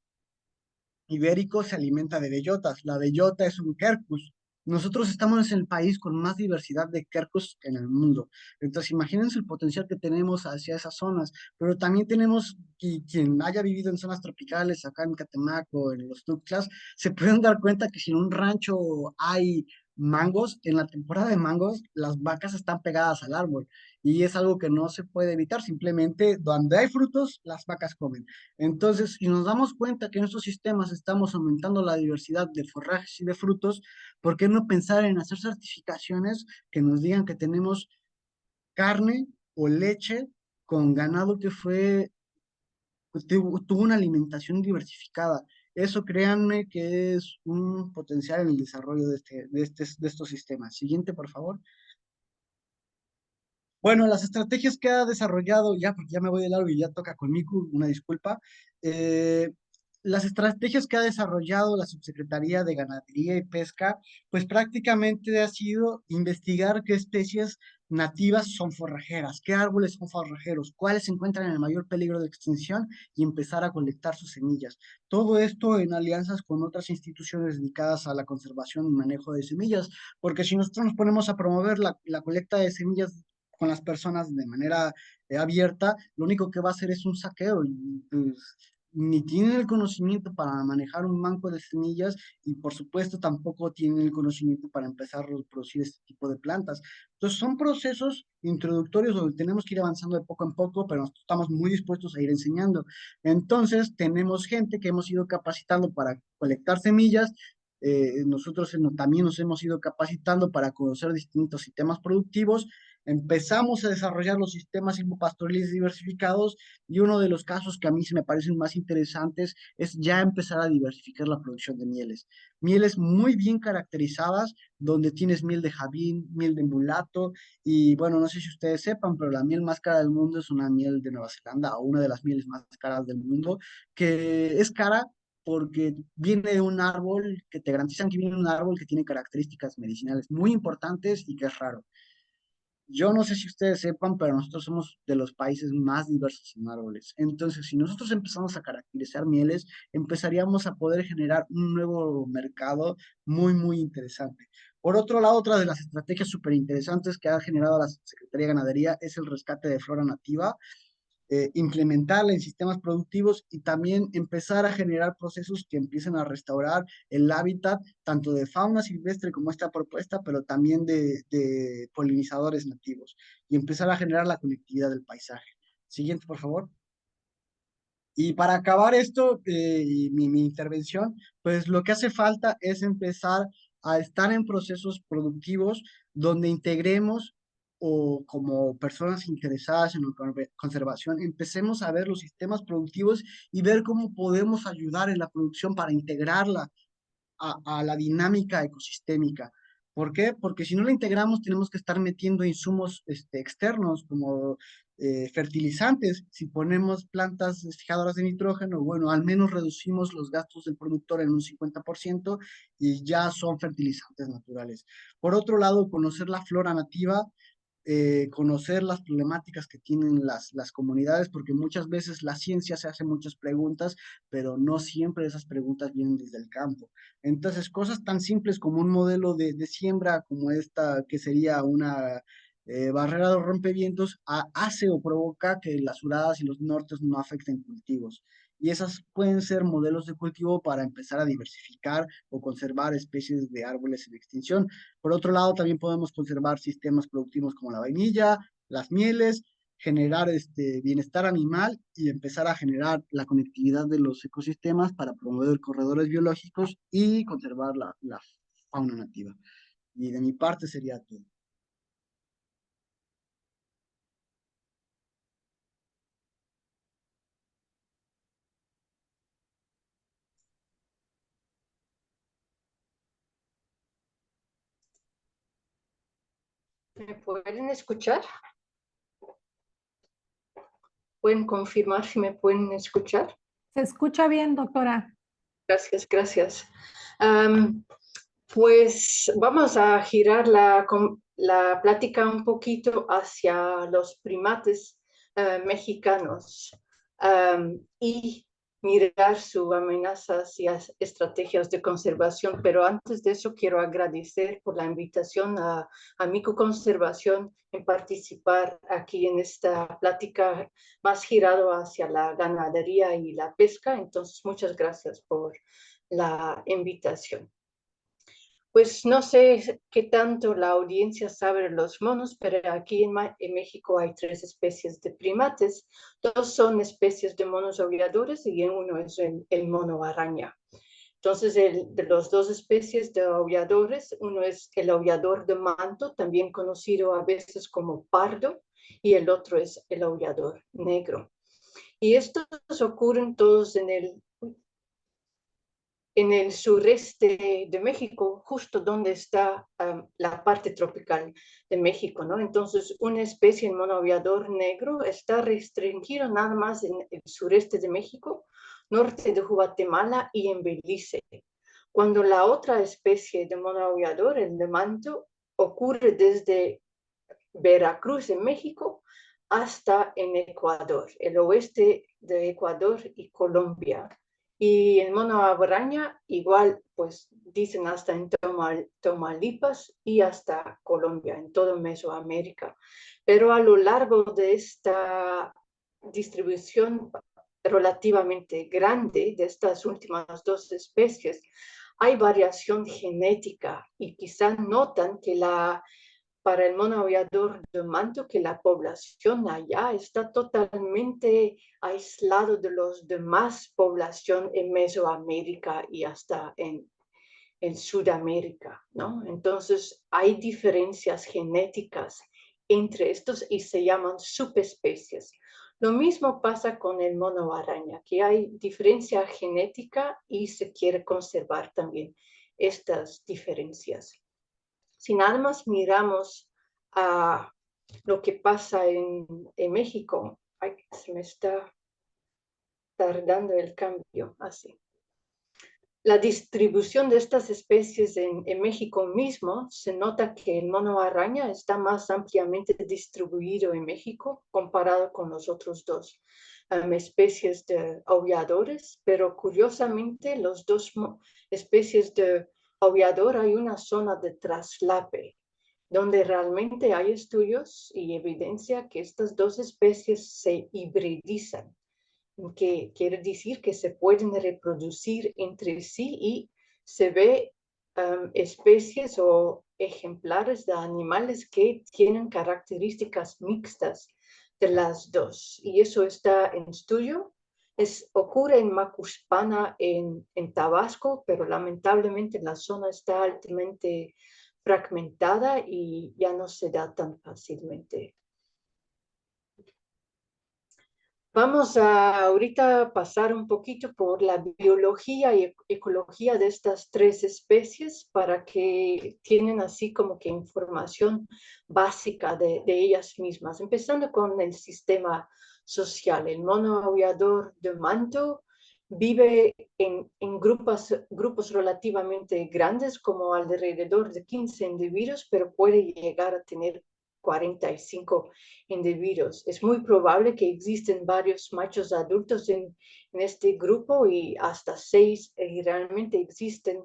ibérico se alimenta de bellotas. La bellota es un quercus. Nosotros estamos en el país con más diversidad de quercus en el mundo. Entonces, imagínense el potencial que tenemos hacia esas zonas. Pero también tenemos, y quien haya vivido en zonas tropicales, acá en Catemaco, en los Tuxtlas, se pueden dar cuenta que si en un rancho hay mangos, en la temporada de mangos, las vacas están pegadas al árbol. Y es algo que no se puede evitar. Simplemente, donde hay frutos, las vacas comen. Entonces, si nos damos cuenta que en estos sistemas estamos aumentando la diversidad de forrajes y de frutos, ¿por qué no pensar en hacer certificaciones que nos digan que tenemos carne o leche con ganado que tuvo una alimentación diversificada? Eso créanme que es un potencial en el desarrollo de estos sistemas. Siguiente, por favor. Bueno, las estrategias que ha desarrollado, ya porque ya me voy de largo y ya toca conmigo, una disculpa. eh, las estrategias que ha desarrollado la Subsecretaría de Ganadería y Pesca, pues prácticamente ha sido investigar qué especies nativas son forrajeras, qué árboles son forrajeros, cuáles se encuentran en el mayor peligro de extinción y empezar a colectar sus semillas. Todo esto en alianzas con otras instituciones dedicadas a la conservación y manejo de semillas, porque si nosotros nos ponemos a promover la colecta de semillas con las personas de manera abierta, lo único que va a hacer es un saqueo y pues, ni tienen el conocimiento para manejar un banco de semillas y por supuesto tampoco tienen el conocimiento para empezar a reproducir este tipo de plantas. Entonces son procesos introductorios donde tenemos que ir avanzando de poco en poco, pero estamos muy dispuestos a ir enseñando. Entonces tenemos gente que hemos ido capacitando para colectar semillas. Nosotros también nos hemos ido capacitando para conocer distintos sistemas productivos. Empezamos a desarrollar los sistemas silvopastoriles diversificados y uno de los casos que a mí se me parecen más interesantes es ya empezar a diversificar la producción de mieles. Mieles muy bien caracterizadas, donde tienes miel de jabín, miel de mulato y bueno, no sé si ustedes sepan, pero la miel más cara del mundo es una miel de Nueva Zelanda o una de las mieles más caras del mundo, que es cara porque viene de un árbol que te garantizan que viene de un árbol que tiene características medicinales muy importantes y que es raro. Yo no sé si ustedes sepan, pero nosotros somos de los países más diversos en árboles. Entonces, si nosotros empezamos a caracterizar mieles, empezaríamos a poder generar un nuevo mercado muy, muy interesante. Por otro lado, otra de las estrategias súper interesantes que ha generado la Secretaría de Ganadería es el rescate de flora nativa, implementarla en sistemas productivos y también empezar a generar procesos que empiecen a restaurar el hábitat tanto de fauna silvestre como esta propuesta, pero también de polinizadores nativos y empezar a generar la conectividad del paisaje. Siguiente, por favor. Y para acabar esto, y mi intervención, pues lo que hace falta es empezar a estar en procesos productivos donde integremos o como personas interesadas en la conservación, empecemos a ver los sistemas productivos y ver cómo podemos ayudar en la producción para integrarla a la dinámica ecosistémica. ¿Por qué? Porque si no la integramos, tenemos que estar metiendo insumos externos como fertilizantes. Si ponemos plantas fijadoras de nitrógeno, bueno, al menos reducimos los gastos del productor en un 50% y ya son fertilizantes naturales. Por otro lado, conocer la flora nativa, conocer las problemáticas que tienen las comunidades, porque muchas veces la ciencia se hace muchas preguntas, pero no siempre esas preguntas vienen desde el campo. Entonces, cosas tan simples como un modelo de siembra como esta, que sería una barrera de rompevientos, hace o provoca que las suradas y los nortes no afecten cultivos. Y esas pueden ser modelos de cultivo para empezar a diversificar o conservar especies de árboles en extinción. Por otro lado, también podemos conservar sistemas productivos como la vainilla, las mieles, generar bienestar animal y empezar a generar la conectividad de los ecosistemas para promover corredores biológicos y conservar la fauna nativa. Y de mi parte sería todo. ¿Me pueden escuchar? ¿Pueden confirmar si me pueden escuchar? Se escucha bien, doctora. Gracias, gracias. Pues vamos a girar la plática un poquito hacia los primates mexicanos y mirar sus amenazas y estrategias de conservación. Pero antes de eso quiero agradecer por la invitación a Micoconservación en participar aquí en esta plática más girado hacia la ganadería y la pesca. Entonces, muchas gracias por la invitación. Pues no sé qué tanto la audiencia sabe de los monos, pero aquí en México hay 3 especies de primates. 2 son especies de monos aulladores y uno es el mono araña. Entonces, de las 2 especies de aulladores, uno es el aullador de manto, también conocido a veces como pardo, y el otro es el aullador negro. Y estos ocurren todos en el sureste de México, justo donde está la parte tropical de México, ¿no? Entonces, una especie, el mono aullador negro, está restringido nada más en el sureste de México, norte de Guatemala y en Belice. Cuando la otra especie de mono aullador, el de manto, ocurre desde Veracruz, en México, hasta en Ecuador, el oeste de Ecuador y Colombia. Y el mono araña, igual, pues dicen hasta en Tamaulipas y hasta Colombia, en todo Mesoamérica. Pero a lo largo de esta distribución relativamente grande de estas últimas 2 especies, hay variación genética y quizás notan que para el mono aullador de manto, que la población allá está totalmente aislado de los demás población en Mesoamérica y hasta en Sudamérica, ¿no? Entonces, hay diferencias genéticas entre estos y se llaman subespecies. Lo mismo pasa con el mono araña, que hay diferencia genética y se quiere conservar también estas diferencias. Si nada más miramos a lo que pasa en México, ay, se me está tardando el cambio, así. La distribución de estas especies en México mismo, se nota que el mono araña está más ampliamente distribuido en México comparado con los otros 2 especies de aulladores, pero curiosamente los 2 especies de aullador hay una zona de traslape, donde realmente hay estudios y evidencia que estas 2 especies se hibridizan, que quiere decir que se pueden reproducir entre sí y se ve especies o ejemplares de animales que tienen características mixtas de las 2. Y eso está en estudio. Ocurre en Macuspana, en Tabasco, pero lamentablemente la zona está altamente fragmentada y ya no se da tan fácilmente. Vamos a ahorita pasar un poquito por la biología y ecología de estas 3 especies para que tienen así como que información básica de ellas mismas. Empezando con el sistema social. El mono aullador de manto vive en grupos relativamente grandes, como alrededor de 15 individuos, pero puede llegar a tener 45 individuos. Es muy probable que existen varios machos adultos en este grupo y hasta 6, y realmente existen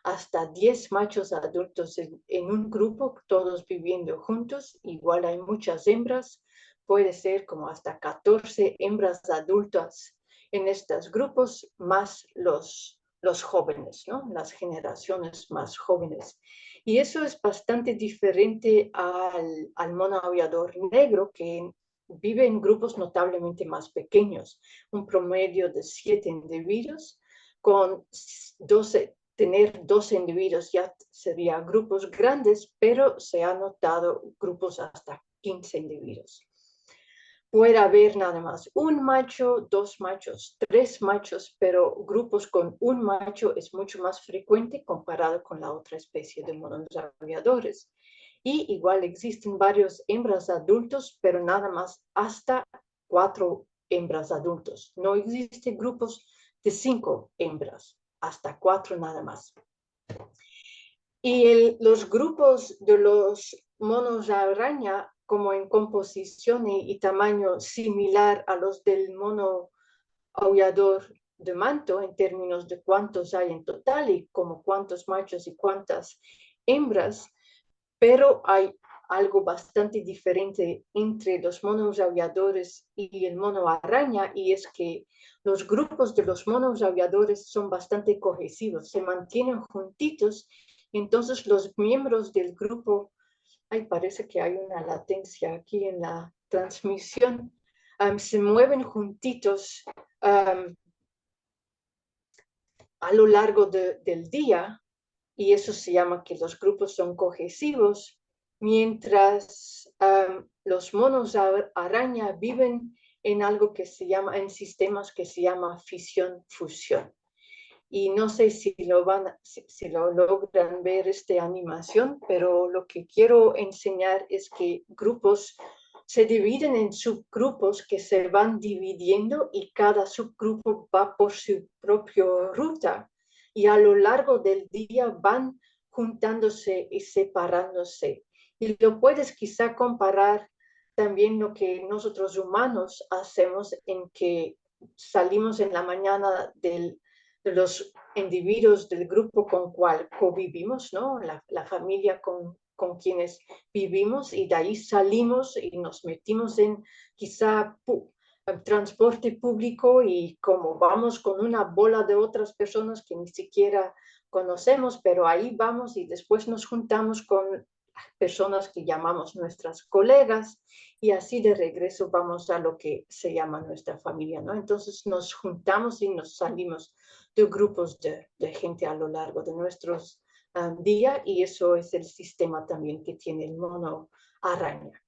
hasta 10 machos adultos en un grupo, todos viviendo juntos. Igual hay muchas hembras, puede ser como hasta 14 hembras adultas en estos grupos, más los jóvenes, ¿no? Las generaciones más jóvenes. Y eso es bastante diferente al mono aullador negro, que vive en grupos notablemente más pequeños, un promedio de 7 individuos, con 12, tener 12 individuos ya sería grupos grandes, pero se han notado grupos hasta 15 individuos. Puede haber nada más un macho, 2 machos, 3 machos, pero grupos con un macho es mucho más frecuente comparado con la otra especie de monos aviadores. Y igual existen varios hembras adultos, pero nada más hasta 4 hembras adultos. No existen grupos de 5 hembras, hasta 4 nada más. Y los grupos de los monos araña, como en composición y tamaño similar a los del mono aullador de manto, en términos de cuántos hay en total y como cuántos machos y cuántas hembras, pero hay algo bastante diferente entre los monos aulladores y el mono araña, y es que los grupos de los monos aulladores son bastante cohesivos, se mantienen juntitos. Entonces los miembros del grupo, parece que hay una latencia aquí en la transmisión, se mueven juntitos a lo largo del día, y eso se llama que los grupos son cohesivos, mientras los monos araña viven en algo que se llama, en sistemas que se llama fisión-fusión. Y no sé si lo logran ver esta animación, pero lo que quiero enseñar es que grupos se dividen en subgrupos que se van dividiendo y cada subgrupo va por su propia ruta y a lo largo del día van juntándose y separándose. Y lo puedes quizá comparar también lo que nosotros humanos hacemos en que salimos en la mañana de los individuos del grupo con cual convivimos, ¿no? La familia con quienes vivimos, y de ahí salimos y nos metimos en quizá transporte público, y como vamos con una bola de otras personas que ni siquiera conocemos, pero ahí vamos y después nos juntamos con personas que llamamos nuestras colegas, y así de regreso vamos a lo que se llama nuestra familia, ¿no? Entonces nos juntamos y nos salimos de grupos de gente a lo largo de nuestros días, y eso es el sistema también que tiene el mono araña.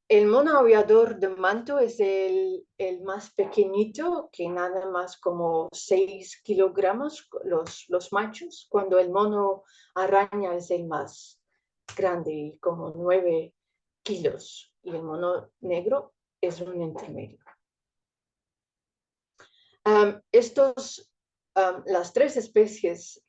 El mono aullador de manto es el más pequeñito, que nada más como 6 kilogramos los machos, cuando el mono araña es el más grande, como 9 kilos, y el mono negro es un intermedio. Las 3 especies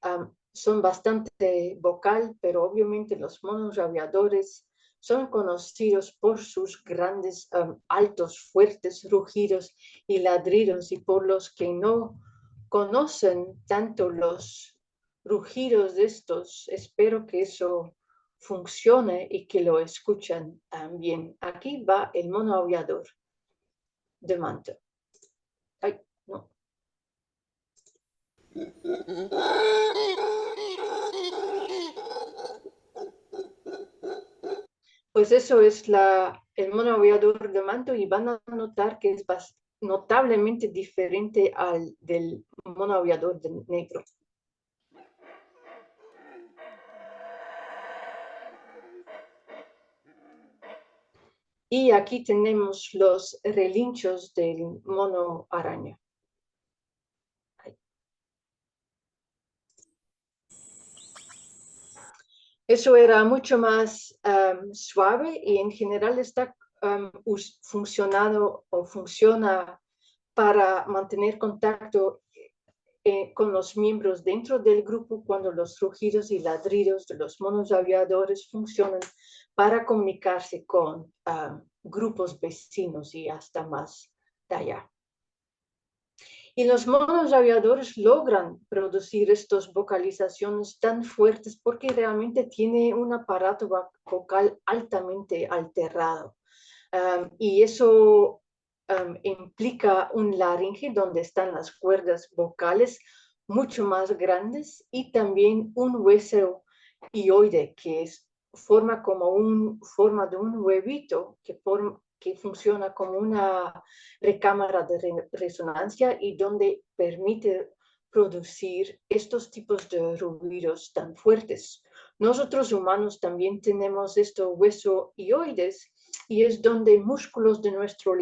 son bastante vocal, pero obviamente los monos aulladores son conocidos por sus grandes, altos, fuertes rugidos y ladridos, y por los que no conocen tanto los rugidos de estos, espero que eso funcione y que lo escuchan bien. Aquí va el mono aullador de manto. Ay, no. Pues eso es el mono aullador de manto, y van a notar que es notablemente diferente al del mono aullador negro. Y aquí tenemos los relinchos del mono araña. Eso era mucho más suave, y en general está funciona para mantener contacto con los miembros dentro del grupo, cuando los rugidos y ladridos de los monos aulladores funcionan para comunicarse con grupos vecinos y hasta más de allá. Y los monos aulladores logran producir estas vocalizaciones tan fuertes porque realmente tiene un aparato vocal altamente alterado. Y eso implica un laringe donde están las cuerdas vocales mucho más grandes, y también un hueso hioide que es forma forma de un huevito que funciona como una recámara de resonancia y donde permite producir estos tipos de ruidos tan fuertes. Nosotros humanos también tenemos estos huesos hioides y es donde músculos de nuestra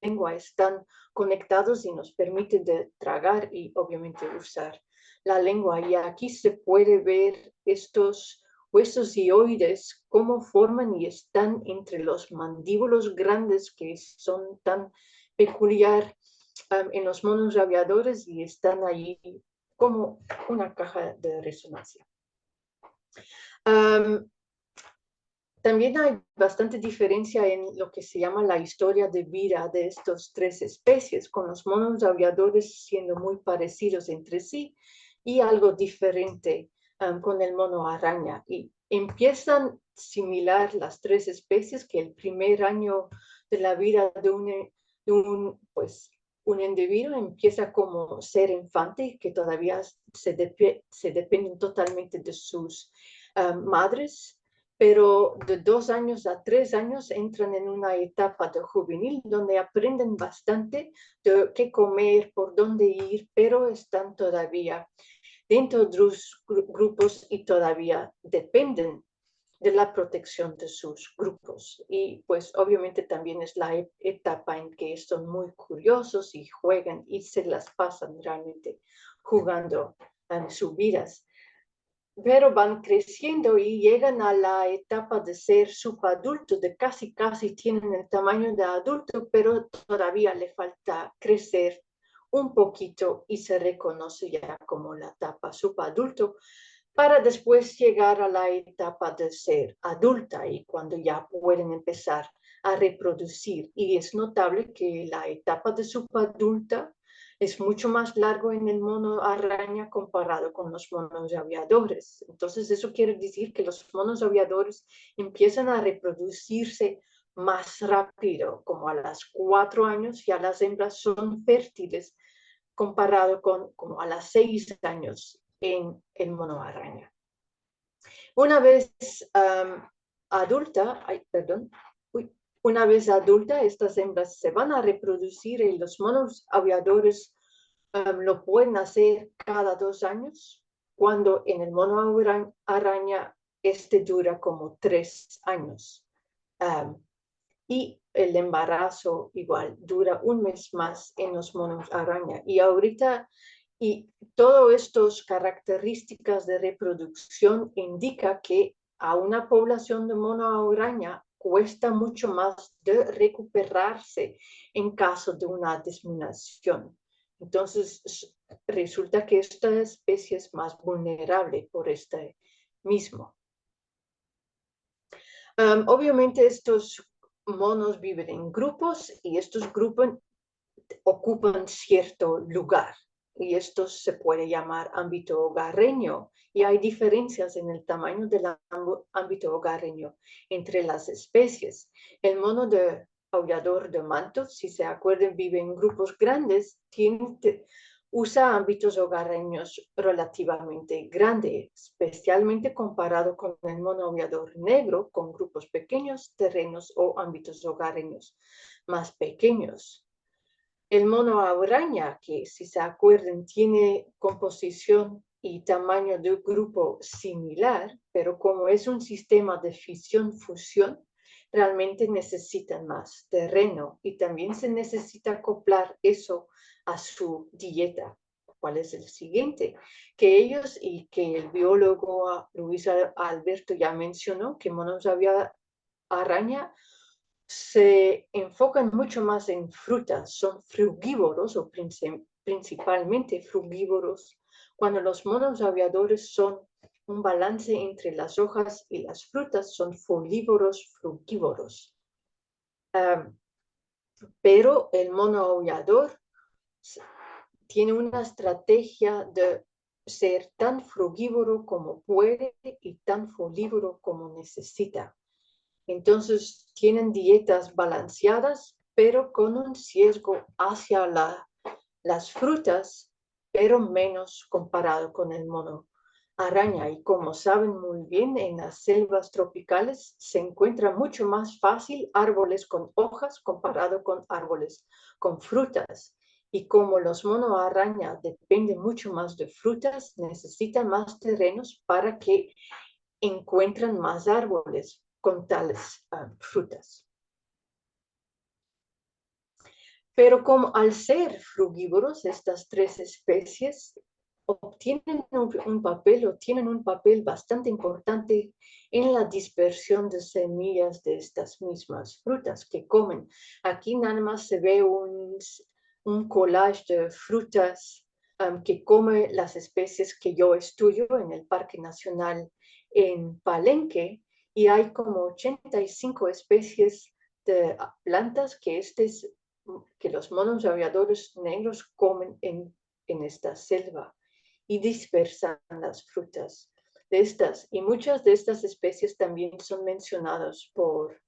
lengua están conectados y nos permiten tragar y obviamente usar la lengua. Y aquí se puede ver estos huesos hioides, cómo forman y están entre los mandíbulos grandes que son tan peculiar en los monos aviadores y están ahí como una caja de resonancia. También hay bastante diferencia en lo que se llama la historia de vida de estas tres especies, con los monos aviadores siendo muy parecidos entre sí y algo diferente con el mono araña. Y empiezan similar las tres especies, que el primer año de la vida de un individuo empieza como ser infante, que todavía se dependen totalmente de sus madres, pero de 2 años a 3 años entran en una etapa de juvenil donde aprenden bastante de qué comer, por dónde ir, pero están todavía dentro de los grupos y todavía dependen de la protección de sus grupos. Y pues obviamente también es la etapa en que son muy curiosos y juegan y se las pasan realmente jugando en sus vidas. Pero van creciendo y llegan a la etapa de ser subadulto, de casi tienen el tamaño de adulto, pero todavía le falta crecer un poquito y se reconoce ya como la etapa subadulto, para después llegar a la etapa de ser adulta y cuando ya pueden empezar a reproducir. Y es notable que la etapa de subadulta es mucho más largo en el mono araña comparado con los monos aviadores. Entonces eso quiere decir que los monos aviadores empiezan a reproducirse más rápido, como a los 4 años ya las hembras son fértiles comparado con como a los 6 años en el mono araña. Una vez una vez adulta, estas hembras se van a reproducir y los monos aviadores lo pueden hacer cada 2 años, cuando en el mono araña dura como 3 años. Y el embarazo igual dura 1 mes más en los monos araña. Y ahorita, y todas estas características de reproducción indica que a una población de mono araña cuesta mucho más de recuperarse en caso de una disminución. Entonces, resulta que esta especie es más vulnerable por este mismo. Obviamente estos monos viven en grupos y estos grupos ocupan cierto lugar y esto se puede llamar ámbito hogareño y hay diferencias en el tamaño del ámbito hogareño entre las especies. El mono de aullador de manto, si se acuerdan, vive en grupos grandes, usa ámbitos hogareños relativamente grandes, especialmente comparado con el mono aullador negro, con grupos pequeños, terrenos o ámbitos hogareños más pequeños. El mono araña, que si se acuerdan tiene composición y tamaño de grupo similar, pero como es un sistema de fisión-fusión, realmente necesitan más terreno y también se necesita acoplar eso a su dieta. ¿Cuál es el siguiente? Que ellos y que el biólogo Luis Alberto ya mencionó, que monos araña se enfocan mucho más en frutas, son frugívoros o principalmente frugívoros, cuando los monos aviadores son un balance entre las hojas y las frutas, son folívoros frugívoros. Pero el mono aullador tiene una estrategia de ser tan frugívoro como puede y tan folívoro como necesita. Entonces tienen dietas balanceadas, pero con un sesgo hacia las frutas, pero menos comparado con el mono araña y como saben muy bien, en las selvas tropicales se encuentra mucho más fácil árboles con hojas comparado con árboles con frutas. Y como los monos araña dependen mucho más de frutas, necesitan más terrenos para que encuentren más árboles con tales frutas. Pero como al ser frugívoros, estas tres especies tienen un papel bastante importante en la dispersión de semillas de estas mismas frutas que comen. Aquí nada más se ve un collage de frutas que come las especies que yo estudio en el Parque Nacional en Palenque, y hay como 85 especies de plantas que los monos aviadores negros comen en esta selva y dispersan las frutas de estas. Y muchas de estas especies también son mencionadas por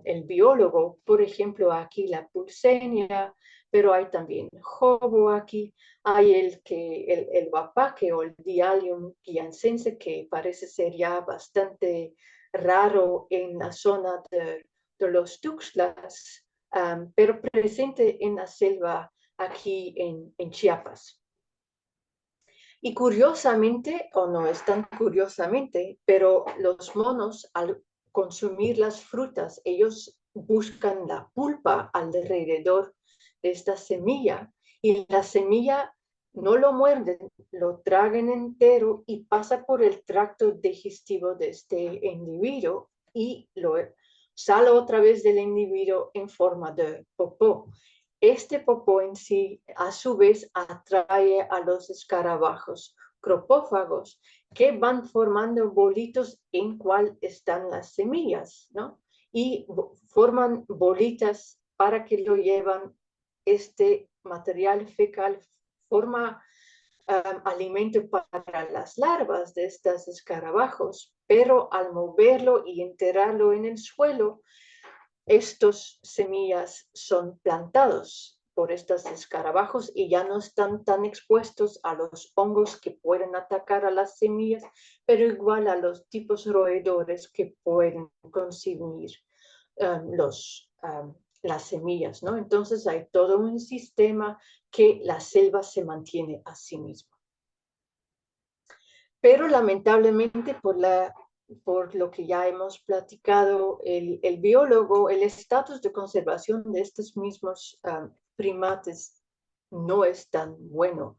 el biólogo. Por ejemplo, aquí la pulsenia, pero hay también jobo aquí. Hay el guapaque o el Dialium guiancense, que parece ser ya bastante raro en la zona de los Tuxtlas, pero presente en la selva aquí en Chiapas. Y curiosamente, o no es tan curiosamente, pero los monos al consumir las frutas, ellos buscan la pulpa alrededor de esta semilla, y la semilla no lo muerden, lo tragan entero y pasa por el tracto digestivo de este individuo y lo sale otra vez del individuo en forma de popó. Este popó en sí, a su vez, atrae a los escarabajos cropófagos, que van formando bolitos en cual están las semillas, ¿no? Y forman bolitas para que lo llevan este material fecal, forma alimento para las larvas de estos escarabajos, pero al moverlo y enterrarlo en el suelo, estos semillas son plantados por estos escarabajos y ya no están tan expuestos a los hongos que pueden atacar a las semillas, pero igual a los tipos roedores que pueden consumir las semillas, ¿no? Entonces hay todo un sistema que la selva se mantiene a sí misma. Pero lamentablemente por lo que ya hemos platicado, el biólogo, el estatus de conservación de estos mismos primates no es tan bueno.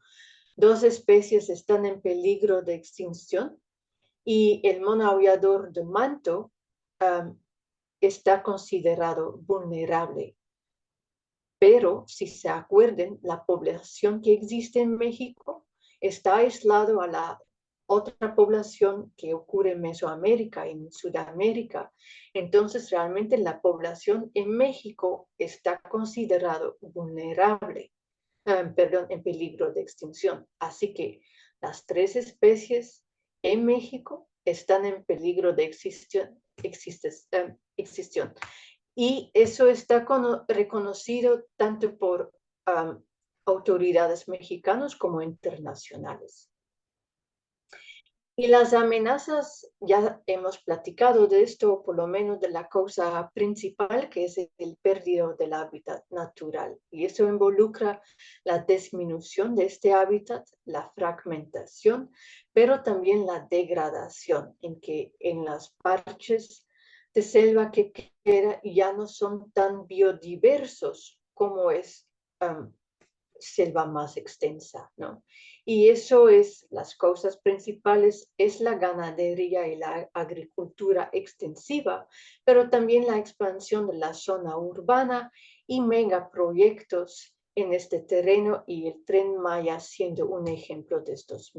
2 especies están en peligro de extinción y el mono aullador de manto está considerado vulnerable. Pero si se acuerden, la población que existe en México está aislado a la otra población que ocurre en Mesoamérica y en Sudamérica. Entonces, realmente la población en México está considerado vulnerable, en peligro de extinción. Así que las 3 especies en México están en peligro de extinción. Y eso está reconocido tanto por autoridades mexicanas como internacionales. Y las amenazas, ya hemos platicado de esto, por lo menos de la causa principal, que es el pérdida del hábitat natural. Y eso involucra la disminución de este hábitat, la fragmentación, pero también la degradación, en que en las parches de selva que queda ya no son tan biodiversos como es selva más extensa, ¿no? Y eso es, las causas principales es la ganadería y la agricultura extensiva, pero también la expansión de la zona urbana y megaproyectos en este terreno, y el Tren Maya siendo un ejemplo de estos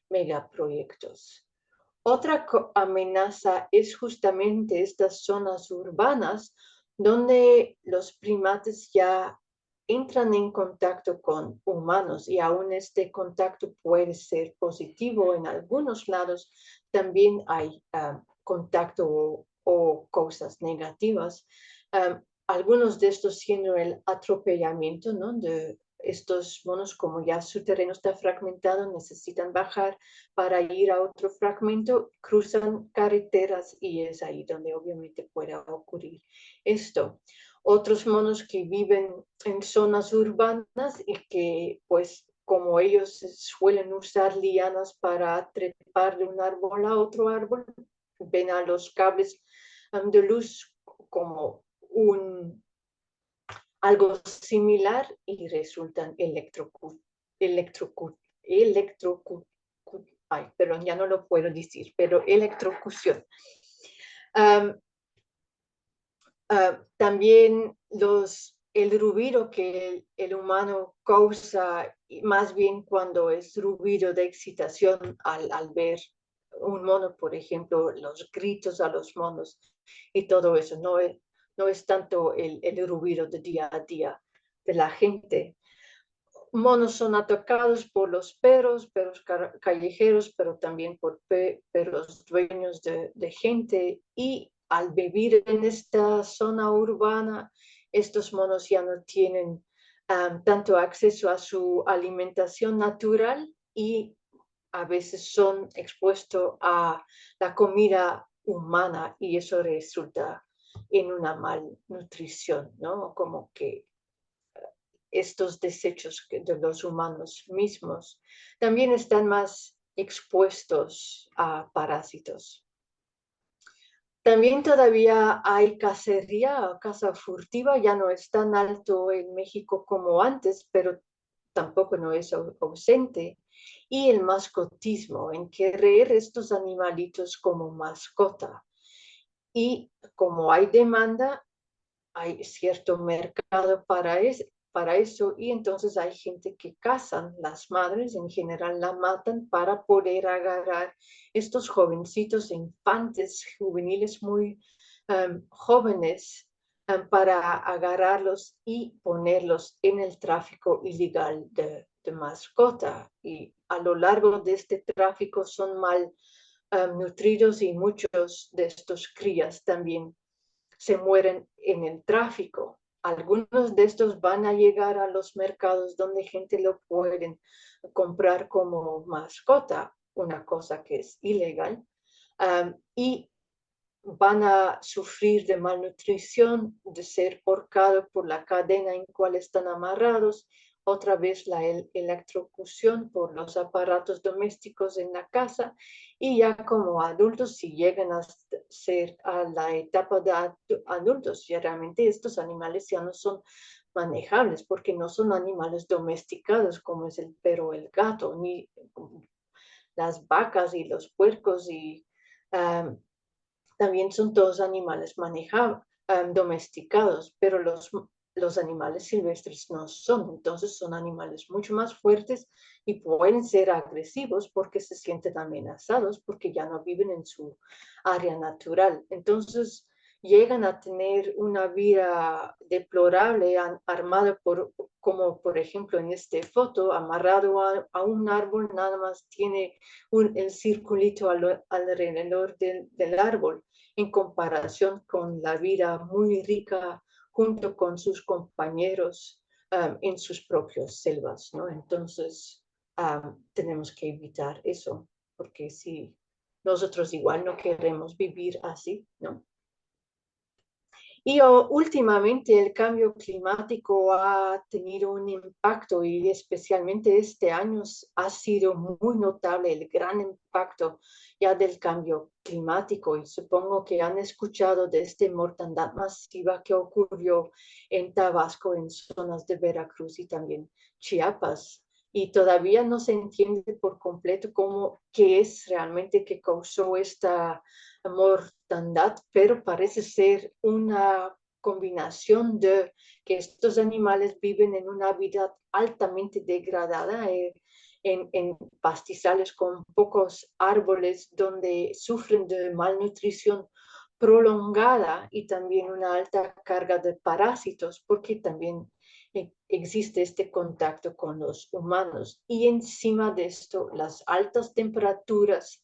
megaproyectos. Otra amenaza es justamente estas zonas urbanas donde los primates ya entran en contacto con humanos, y aún este contacto puede ser positivo en algunos lados. También hay contacto o cosas negativas. Algunos de estos siendo el atropellamiento, ¿no? estos monos, como ya su terreno está fragmentado, necesitan bajar para ir a otro fragmento, cruzan carreteras y es ahí donde obviamente puede ocurrir esto. Otros monos que viven en zonas urbanas y que pues como ellos suelen usar lianas para trepar de un árbol a otro árbol, ven a los cables de luz como algo similar y resultan ay, perdón, ya no lo puedo decir, pero electrocución. También el ruido que el humano causa, más bien cuando es ruido de excitación al ver un mono, por ejemplo, los gritos a los monos y todo eso, no es tanto el ruido de día a día de la gente. Monos son atacados por los perros callejeros, pero también por perros dueños de gente. Y al vivir en esta zona urbana, estos monos ya no tienen tanto acceso a su alimentación natural y a veces son expuestos a la comida humana y eso resulta en una malnutrición, ¿no? Como que estos desechos de los humanos mismos también están más expuestos a parásitos. También todavía hay cacería o caza furtiva, ya no es tan alto en México como antes, pero tampoco no es ausente. Y el mascotismo, en querer estos animalitos como mascota. Y como hay demanda, hay cierto mercado para eso y entonces hay gente que cazan, las madres en general la matan para poder agarrar estos jovencitos, infantes, juveniles muy jóvenes para agarrarlos y ponerlos en el tráfico ilegal de mascota. Y a lo largo de este tráfico son mal nutridos y muchos de estos crías también se mueren en el tráfico. Algunos de estos van a llegar a los mercados donde gente lo pueden comprar como mascota, una cosa que es ilegal, y van a sufrir de malnutrición, de ser ahorcados por la cadena en cual están amarrados, otra vez la electrocución por los aparatos domésticos en la casa y ya como adultos, si llegan a ser a la etapa de adultos, ya realmente estos animales ya no son manejables porque no son animales domesticados como es el perro o el gato, ni las vacas y los puercos y también son todos animales domesticados, pero los animales silvestres no son. Entonces son animales mucho más fuertes y pueden ser agresivos porque se sienten amenazados, porque ya no viven en su área natural. Entonces llegan a tener una vida deplorable, armada como por ejemplo en esta foto, amarrado a un árbol, nada más tiene el circulito alrededor del árbol, en comparación con la vida muy rica junto con sus compañeros en sus propias selvas, ¿no? Entonces, tenemos que evitar eso, porque si nosotros igual no queremos vivir así, ¿no? Y últimamente el cambio climático ha tenido un impacto y especialmente este año ha sido muy notable el gran impacto ya del cambio climático. Y supongo que han escuchado de esta mortandad masiva que ocurrió en Tabasco, en zonas de Veracruz y también Chiapas. Y todavía no se entiende por completo qué es realmente que causó esta mortandad, pero parece ser una combinación de que estos animales viven en una vida altamente degradada, en pastizales con pocos árboles donde sufren de malnutrición prolongada y también una alta carga de parásitos, porque también existe este contacto con los humanos. Y encima de esto, las altas temperaturas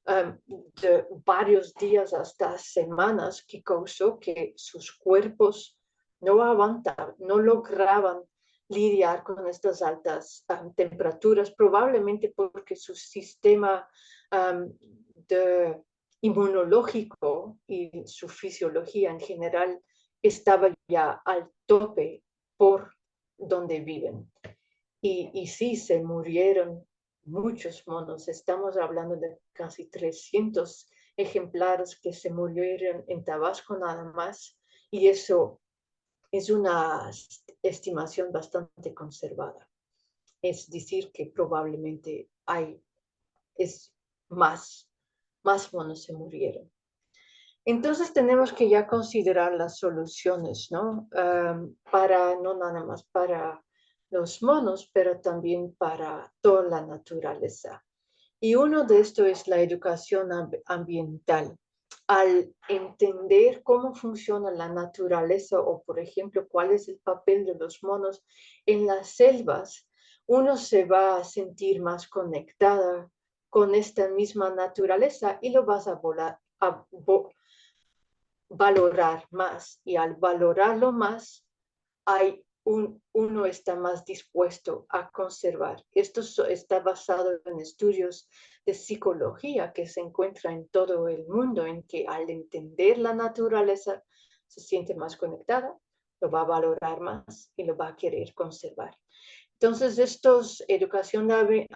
de varios días hasta semanas que causó que sus cuerpos no aguantaban, no lograban lidiar con estas altas temperaturas, probablemente porque su sistema inmunológico y su fisiología en general estaba ya al tope por donde viven. Y sí, se murieron muchos monos. Estamos hablando de casi 300 ejemplares que se murieron en Tabasco nada más. Y eso es una estimación bastante conservada. Es decir, que probablemente más monos se murieron. Entonces tenemos que ya considerar las soluciones, ¿no? No nada más para los monos, pero también para toda la naturaleza. Y uno de estos es la educación ambiental. Al entender cómo funciona la naturaleza o, por ejemplo, cuál es el papel de los monos en las selvas, uno se va a sentir más conectada con esta misma naturaleza y lo vas a valorar más. Y al valorarlo más, uno está más dispuesto a conservar. Esto está basado en estudios de psicología que se encuentran en todo el mundo, en que al entender la naturaleza se siente más conectada, lo va a valorar más y lo va a querer conservar. Entonces, educación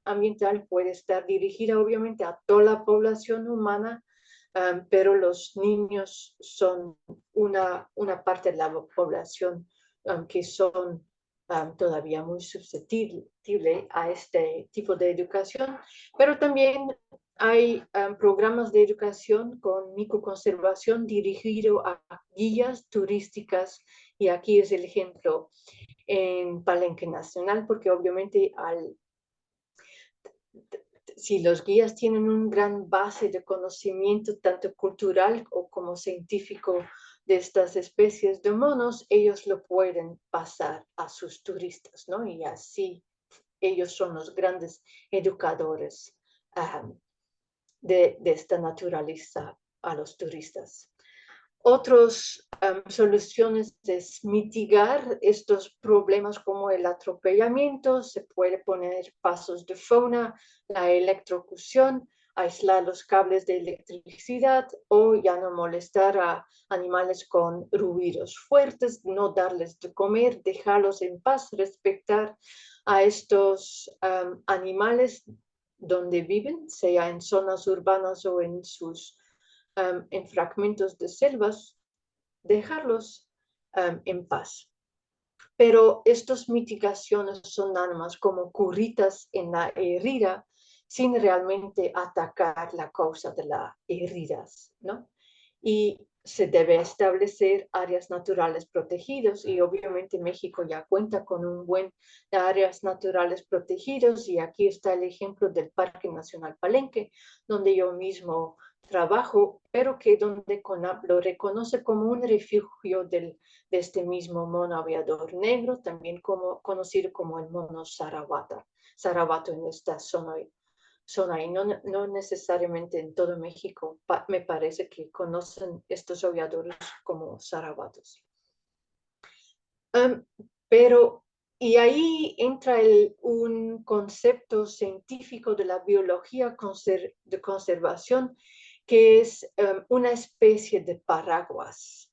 ambiental puede estar dirigida obviamente a toda la población humana, pero los niños son una parte de la población que son todavía muy susceptibles a este tipo de educación, pero también hay programas de educación con microconservación dirigido a guías turísticas, y aquí es el ejemplo en Palenque Nacional, porque obviamente si los guías tienen una gran base de conocimiento, tanto cultural o como científico, de estas especies de monos, ellos lo pueden pasar a sus turistas, ¿no? Y así ellos son los grandes educadores de esta naturaleza a los turistas. Otras soluciones es mitigar estos problemas como el atropellamiento. Se puede poner pasos de fauna, la electrocución, aislar los cables de electricidad o ya no molestar a animales con ruidos fuertes, no darles de comer, dejarlos en paz, respetar a estos animales donde viven, sea en zonas urbanas o en en fragmentos de selvas, dejarlos en paz. Pero estas mitigaciones son nada más como curritas en la herida, sin realmente atacar la causa de las heridas, ¿no? Y se debe establecer áreas naturales protegidas, y obviamente México ya cuenta con un buen de áreas naturales protegidas, y aquí está el ejemplo del Parque Nacional Palenque, donde yo mismo trabajo, pero que donde CONAP lo reconoce como un refugio de este mismo mono aviador negro, también conocido como el mono Zarabato en esta zona, y no necesariamente en todo México, me parece que conocen estos aviadores como zarabatos. Y ahí entra un concepto científico de la biología de conservación, que es una especie de paraguas.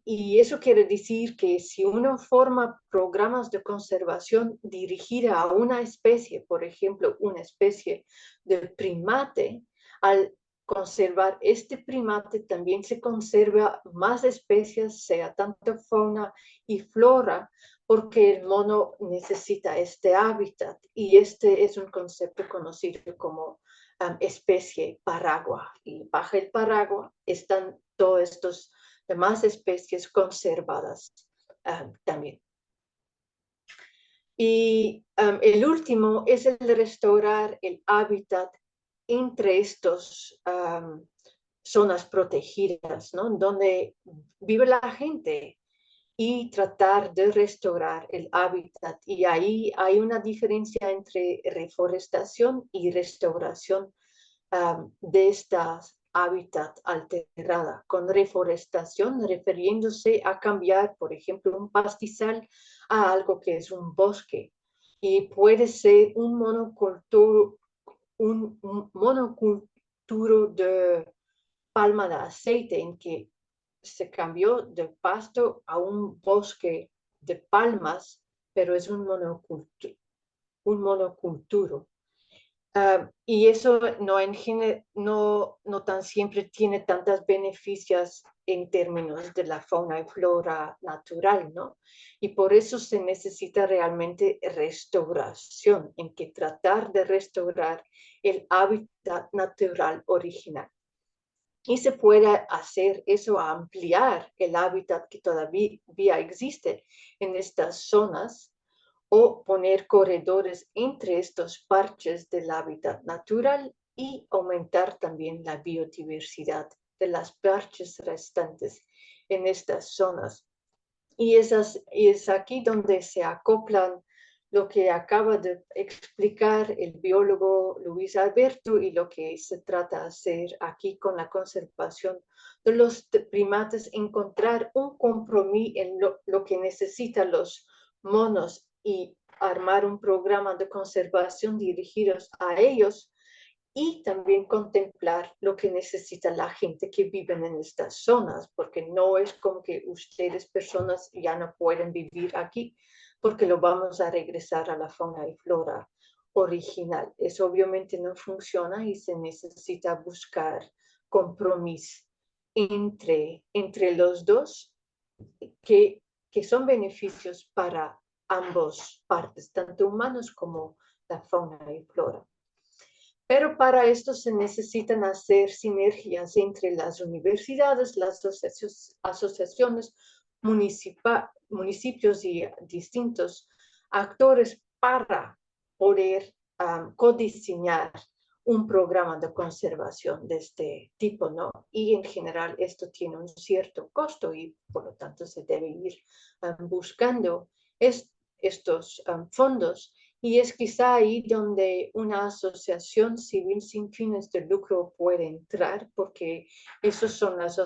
Y eso quiere decir que si uno forma programas de conservación dirigida a una especie, por ejemplo, una especie de primate, al conservar este primate también se conserva más especies, sea tanto fauna y flora, porque el mono necesita este hábitat, y este es un concepto conocido como especie paraguas, y bajo el paraguas están todos estos demás especies conservadas también. Y el último es el de restaurar el hábitat entre estas zonas protegidas, ¿no? Donde vive la gente, y tratar de restaurar el hábitat. Y ahí hay una diferencia entre reforestación y restauración de estas hábitat alterada, con reforestación, refiriéndose a cambiar, por ejemplo, un pastizal a algo que es un bosque. Y puede ser un monoculturo de palma de aceite en que se cambió de pasto a un bosque de palmas, pero es un monoculturo. Y eso no tan siempre tiene tantos beneficios en términos de la fauna y flora natural, ¿no? Y por eso se necesita realmente restauración, en que tratar de restaurar el hábitat natural original. Y se puede hacer eso, ampliar el hábitat que todavía existe en estas zonas, o poner corredores entre estos parches del hábitat natural y aumentar también la biodiversidad de las parches restantes en estas zonas. Y es aquí donde se acoplan lo que acaba de explicar el biólogo Luis Alberto y lo que se trata de hacer aquí con la conservación de los primates, encontrar un compromiso en lo que necesitan los monos y armar un programa de conservación dirigidos a ellos, y también contemplar lo que necesita la gente que vive en estas zonas, porque no es como que ustedes, personas, ya no pueden vivir aquí, porque lo vamos a regresar a la fauna y flora original. Eso obviamente no funciona y se necesita buscar compromiso entre los dos, que son beneficios para ambos partes, tanto humanos como la fauna y flora. Pero para esto se necesitan hacer sinergias entre las universidades, las asociaciones, municipios y distintos actores para poder codiseñar un programa de conservación de este tipo, ¿no? Y en general esto tiene un cierto costo y por lo tanto se debe ir buscando estos fondos. Y es quizá ahí donde una asociación civil sin fines de lucro puede entrar, porque esas son las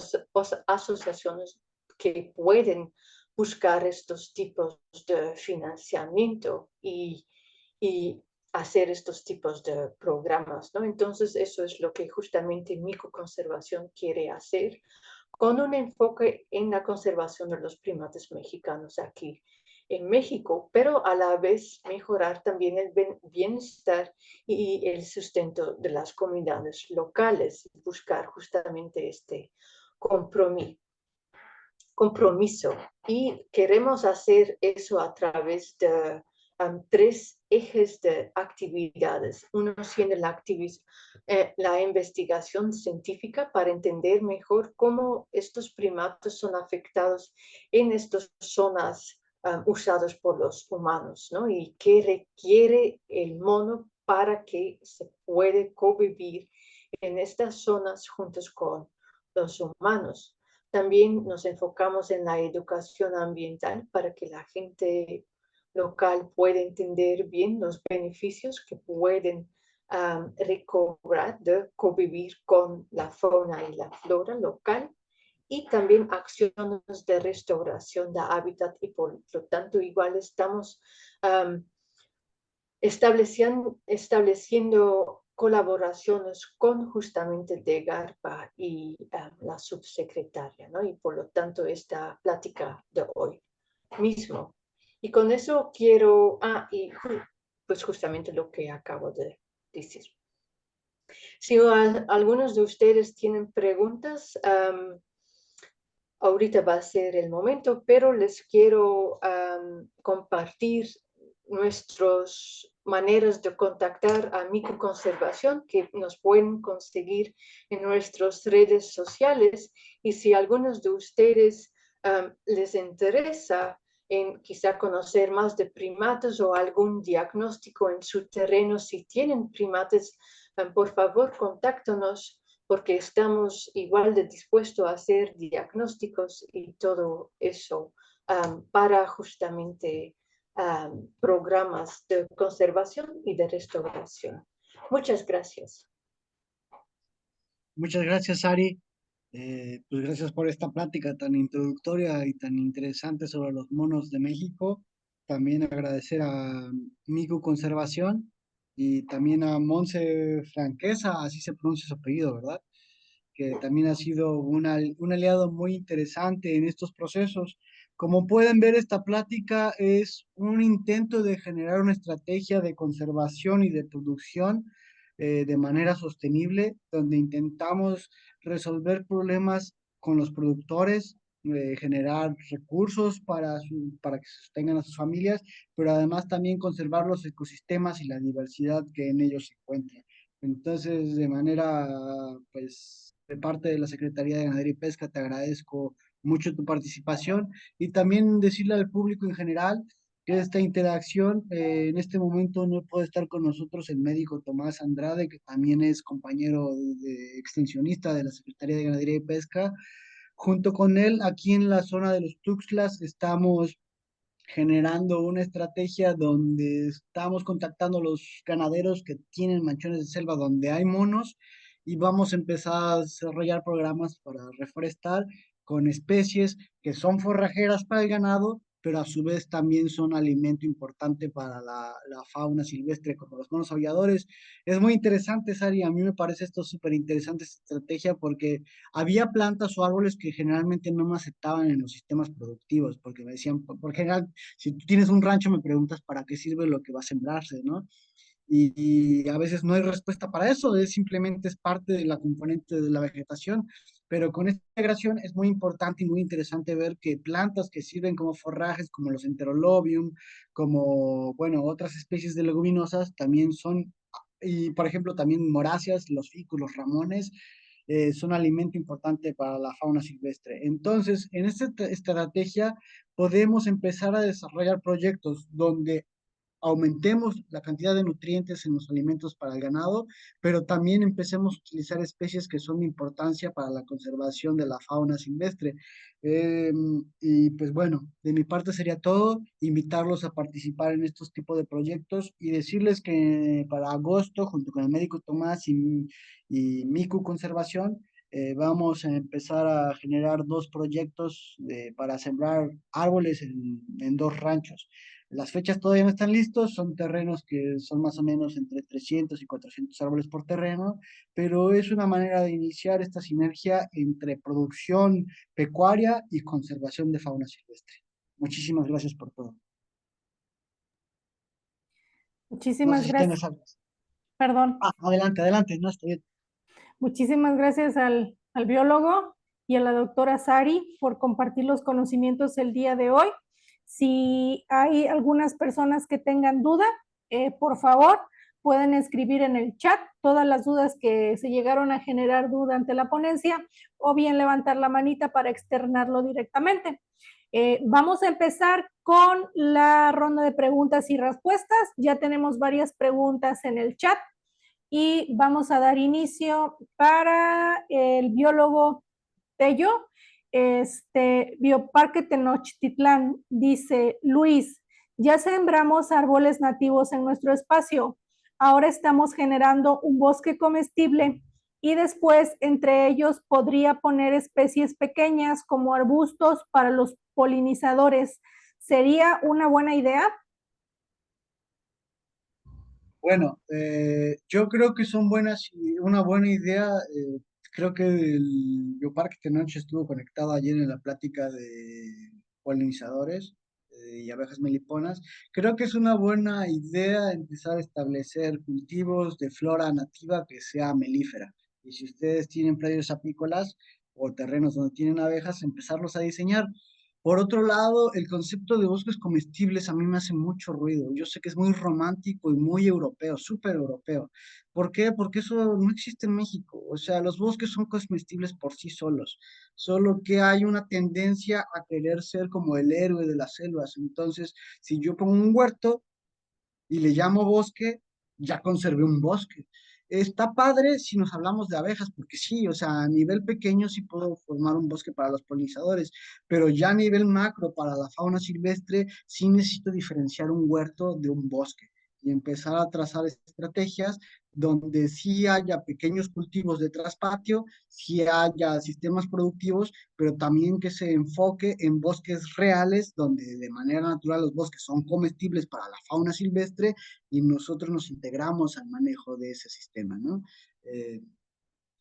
asociaciones que pueden buscar estos tipos de financiamiento y hacer estos tipos de programas, ¿no? Entonces, eso es lo que justamente Micoconservación quiere hacer, con un enfoque en la conservación de los primates mexicanos aquí en México, pero a la vez mejorar también el bienestar y el sustento de las comunidades locales, buscar justamente este compromiso. Y queremos hacer eso a través de tres ejes de actividades. Uno siendo la investigación científica para entender mejor cómo estos primates son afectados en estas zonas usados por los humanos, ¿no? Y qué requiere el mono para que se puede convivir en estas zonas juntos con los humanos. También nos enfocamos en la educación ambiental para que la gente local pueda entender bien los beneficios que pueden recobrar de convivir con la fauna y la flora local, y también acciones de restauración de hábitat, y por lo tanto igual estamos estableciendo colaboraciones con justamente DEGARPA y la subsecretaria, ¿no? Y por lo tanto esta plática de hoy mismo. Y con eso quiero, pues justamente lo que acabo de decir. Si algunos de ustedes tienen preguntas, ahorita va a ser el momento, pero les quiero compartir nuestras maneras de contactar a Micoconservación, que nos pueden conseguir en nuestras redes sociales. Y si a algunos de ustedes les interesa en quizá conocer más de primates o algún diagnóstico en su terreno, si tienen primates, por favor, contáctanos, porque estamos igual de dispuestos a hacer diagnósticos y todo eso para justamente programas de conservación y de restauración. Muchas gracias. Muchas gracias, Ari. Pues gracias por esta plática tan introductoria y tan interesante sobre los monos de México. También agradecer a Miku Conservación y también a Monse Franquesa, así se pronuncia su apellido, ¿verdad? Que también ha sido un aliado muy interesante en estos procesos. Como pueden ver, esta plática es un intento de generar una estrategia de conservación y de producción de manera sostenible, donde intentamos resolver problemas con los productores, generar recursos para que sostengan a sus familias, pero además también conservar los ecosistemas y la diversidad que en ellos se encuentran. Entonces, de manera, pues, de parte de la Secretaría de Ganadería y Pesca, te agradezco mucho tu participación y también decirle al público en general que esta interacción, en este momento no puede estar con nosotros el médico Tomás Andrade, que también es compañero extensionista de la Secretaría de Ganadería y Pesca. Junto con él, aquí en la zona de los Tuxtlas, estamos generando una estrategia donde estamos contactando a los ganaderos que tienen manchones de selva donde hay monos y vamos a empezar a desarrollar programas para reforestar con especies que son forrajeras para el ganado, pero a su vez también son alimento importante para la fauna silvestre, como los monos aulladores. Es muy interesante, Sari, a mí me parece esto súper interesante, esta estrategia, porque había plantas o árboles que generalmente no me aceptaban en los sistemas productivos, porque me decían, por general, si tú tienes un rancho, me preguntas para qué sirve lo que va a sembrarse, ¿no? Y a veces no hay respuesta para eso, simplemente es parte de la componente de la vegetación, pero con esta integración es muy importante y muy interesante ver que plantas que sirven como forrajes, como los Enterolobium, como, bueno, otras especies de leguminosas, también son, y por ejemplo también moráceas, los ficus, los ramones, son alimento importante para la fauna silvestre. Entonces, en esta estrategia podemos empezar a desarrollar proyectos donde aumentemos la cantidad de nutrientes en los alimentos para el ganado, pero también empecemos a utilizar especies que son de importancia para la conservación de la fauna silvestre. Y pues bueno, de mi parte sería todo, invitarlos a participar en estos tipos de proyectos y decirles que para agosto, junto con el médico Tomás y Miku Conservación, vamos a empezar a generar dos proyectos para sembrar árboles en dos ranchos. Las fechas todavía no están listos, son terrenos que son más o menos entre 300 y 400 árboles por terreno, pero es una manera de iniciar esta sinergia entre producción pecuaria y conservación de fauna silvestre. Muchísimas gracias por todo. No sé Muchísimas si gracias. tengas algo. Perdón. Adelante, adelante, no estoy bien. Muchísimas gracias al biólogo y a la doctora Sari por compartir los conocimientos el día de hoy. Si hay algunas personas que tengan duda, por favor, pueden escribir en el chat todas las dudas que se llegaron a generar durante la ponencia o bien levantar la manita para externarlo directamente. Vamos a empezar con la ronda de preguntas y respuestas. Ya tenemos varias preguntas en el chat y vamos a dar inicio para el biólogo Tello. Bioparque Tenochtitlán, dice Luis, ya sembramos árboles nativos en nuestro espacio, ahora estamos generando un bosque comestible y después entre ellos podría poner especies pequeñas como arbustos para los polinizadores. ¿Sería una buena idea? Bueno, yo creo que son buenas y una buena idea. Creo que el Bioparque Tenoch estuvo conectado ayer en la plática de polinizadores y abejas meliponas. Creo que es una buena idea empezar a establecer cultivos de flora nativa que sea melífera. Y si ustedes tienen predios apícolas o terrenos donde tienen abejas, empezarlos a diseñar. Por otro lado, el concepto de bosques comestibles a mí me hace mucho ruido. Yo sé que es muy romántico y muy europeo, súper europeo. ¿Por qué? Porque eso no existe en México. O sea, los bosques son comestibles por sí solos, solo que hay una tendencia a querer ser como el héroe de las selvas. Entonces, si yo pongo un huerto y le llamo bosque, ya conservé un bosque. Está padre si nos hablamos de abejas, porque sí, o sea, a nivel pequeño sí puedo formar un bosque para los polinizadores, pero ya a nivel macro para la fauna silvestre sí necesito diferenciar un huerto de un bosque. y empezar a trazar estrategias donde sí haya pequeños cultivos de traspatio, sí haya sistemas productivos, pero también que se enfoque en bosques reales, donde de manera natural los bosques son comestibles para la fauna silvestre y nosotros nos integramos al manejo de ese sistema, ¿no?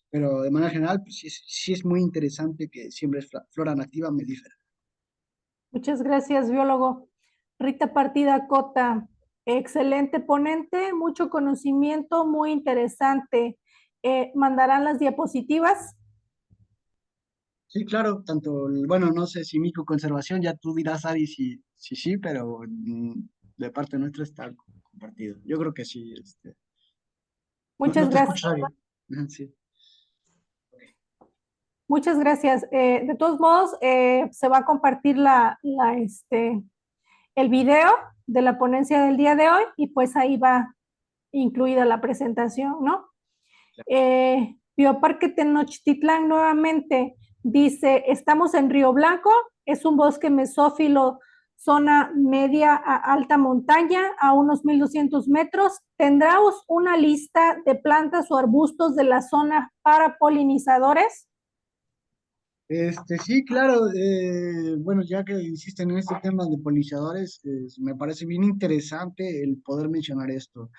Pero de manera general, pues sí es muy interesante que siembres flora nativa melífera. Muchas gracias, biólogo. Rita Partida Cota, excelente ponente, mucho conocimiento, muy interesante. ¿Mandarán las diapositivas? Sí, claro, tanto, bueno, no sé si micoconservación, ya tú dirás, Ari, si sí, pero de parte nuestra está compartido. Yo creo que sí. No Muchas te gracias. escucho, Ari. Ajá, sí. Muchas gracias. De todos modos, se va a compartir el video de la ponencia del día de hoy y pues ahí va incluida la presentación, ¿no? Bioparque Tenochtitlán nuevamente dice, estamos en Río Blanco, es un bosque mesófilo, zona media a alta montaña, a unos 1200 metros. ¿Tendrás una lista de plantas o arbustos de la zona para polinizadores? Sí, claro. Bueno, ya que insisten en este tema de polinizadores, me parece bien interesante el poder mencionar esto.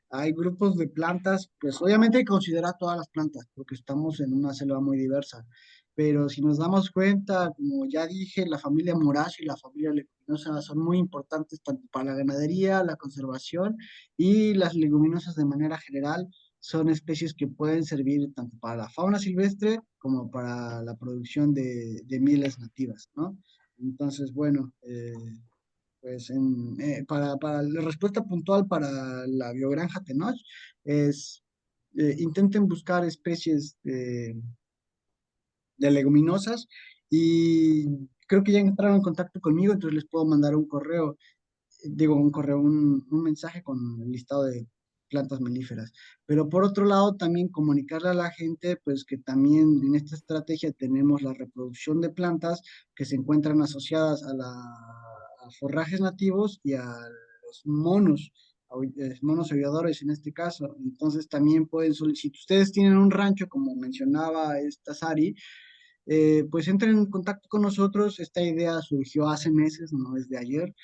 Hay grupos de plantas, pues obviamente hay que considerar todas las plantas, porque estamos en una selva muy diversa. Pero si nos damos cuenta, como ya dije, la familia Morazo y la familia leguminosa son muy importantes tanto para la ganadería, la conservación y las leguminosas de manera general son especies que pueden servir tanto para la fauna silvestre como para la producción de mieles nativas, ¿no? Entonces, bueno, pues para la respuesta puntual para la biogranja Tenoch es intenten buscar especies de leguminosas y creo que ya entraron en contacto conmigo, entonces les puedo mandar un correo, un mensaje con el listado de plantas melíferas. Pero por otro lado, también comunicarle a la gente, pues que también en esta estrategia tenemos la reproducción de plantas que se encuentran asociadas a forrajes nativos y a los monos aulladores en este caso. Entonces también pueden solicitar, si ustedes tienen un rancho, como mencionaba esta Sari, pues entren en contacto con nosotros. Esta idea surgió hace meses, no es de ayer,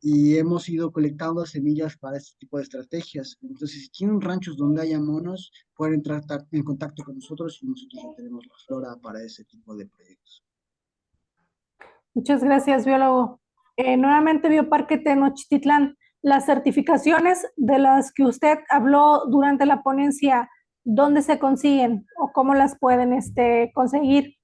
y hemos ido colectando semillas para este tipo de estrategias. Entonces, si tienen ranchos donde haya monos, pueden entrar en contacto con nosotros y nosotros ya tenemos la flora para ese tipo de proyectos. Muchas gracias, biólogo. Nuevamente, Bioparque Tenochtitlán, las certificaciones de las que usted habló durante la ponencia, ¿dónde se consiguen o cómo las pueden conseguir?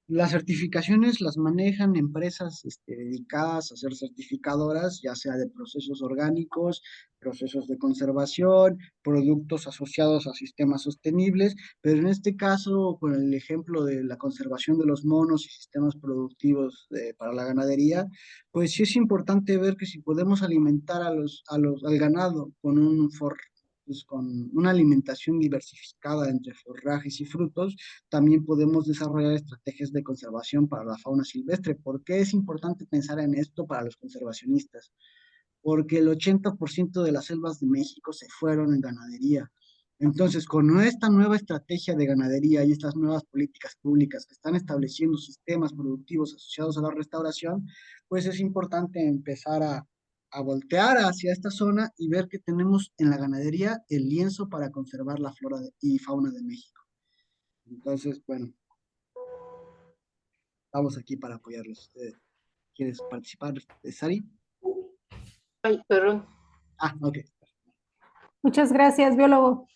Las certificaciones las manejan empresas dedicadas a ser certificadoras, ya sea de procesos orgánicos, procesos de conservación, productos asociados a sistemas sostenibles, pero en este caso, con el ejemplo de la conservación de los monos y sistemas productivos para la ganadería, pues sí es importante ver que si podemos alimentar al ganado con pues con una alimentación diversificada entre forrajes y frutos, también podemos desarrollar estrategias de conservación para la fauna silvestre. ¿Por qué es importante pensar en esto para los conservacionistas? Porque el 80% de las selvas de México se fueron en ganadería. Entonces, con esta nueva estrategia de ganadería y estas nuevas políticas públicas que están estableciendo sistemas productivos asociados a la restauración, pues es importante empezar a voltear hacia esta zona y ver que tenemos en la ganadería el lienzo para conservar la flora y fauna de México. Entonces, bueno, estamos aquí para apoyarlos. ¿Quieres participar, Sari? Ay, perdón. Ah, ok. Muchas gracias, biólogo.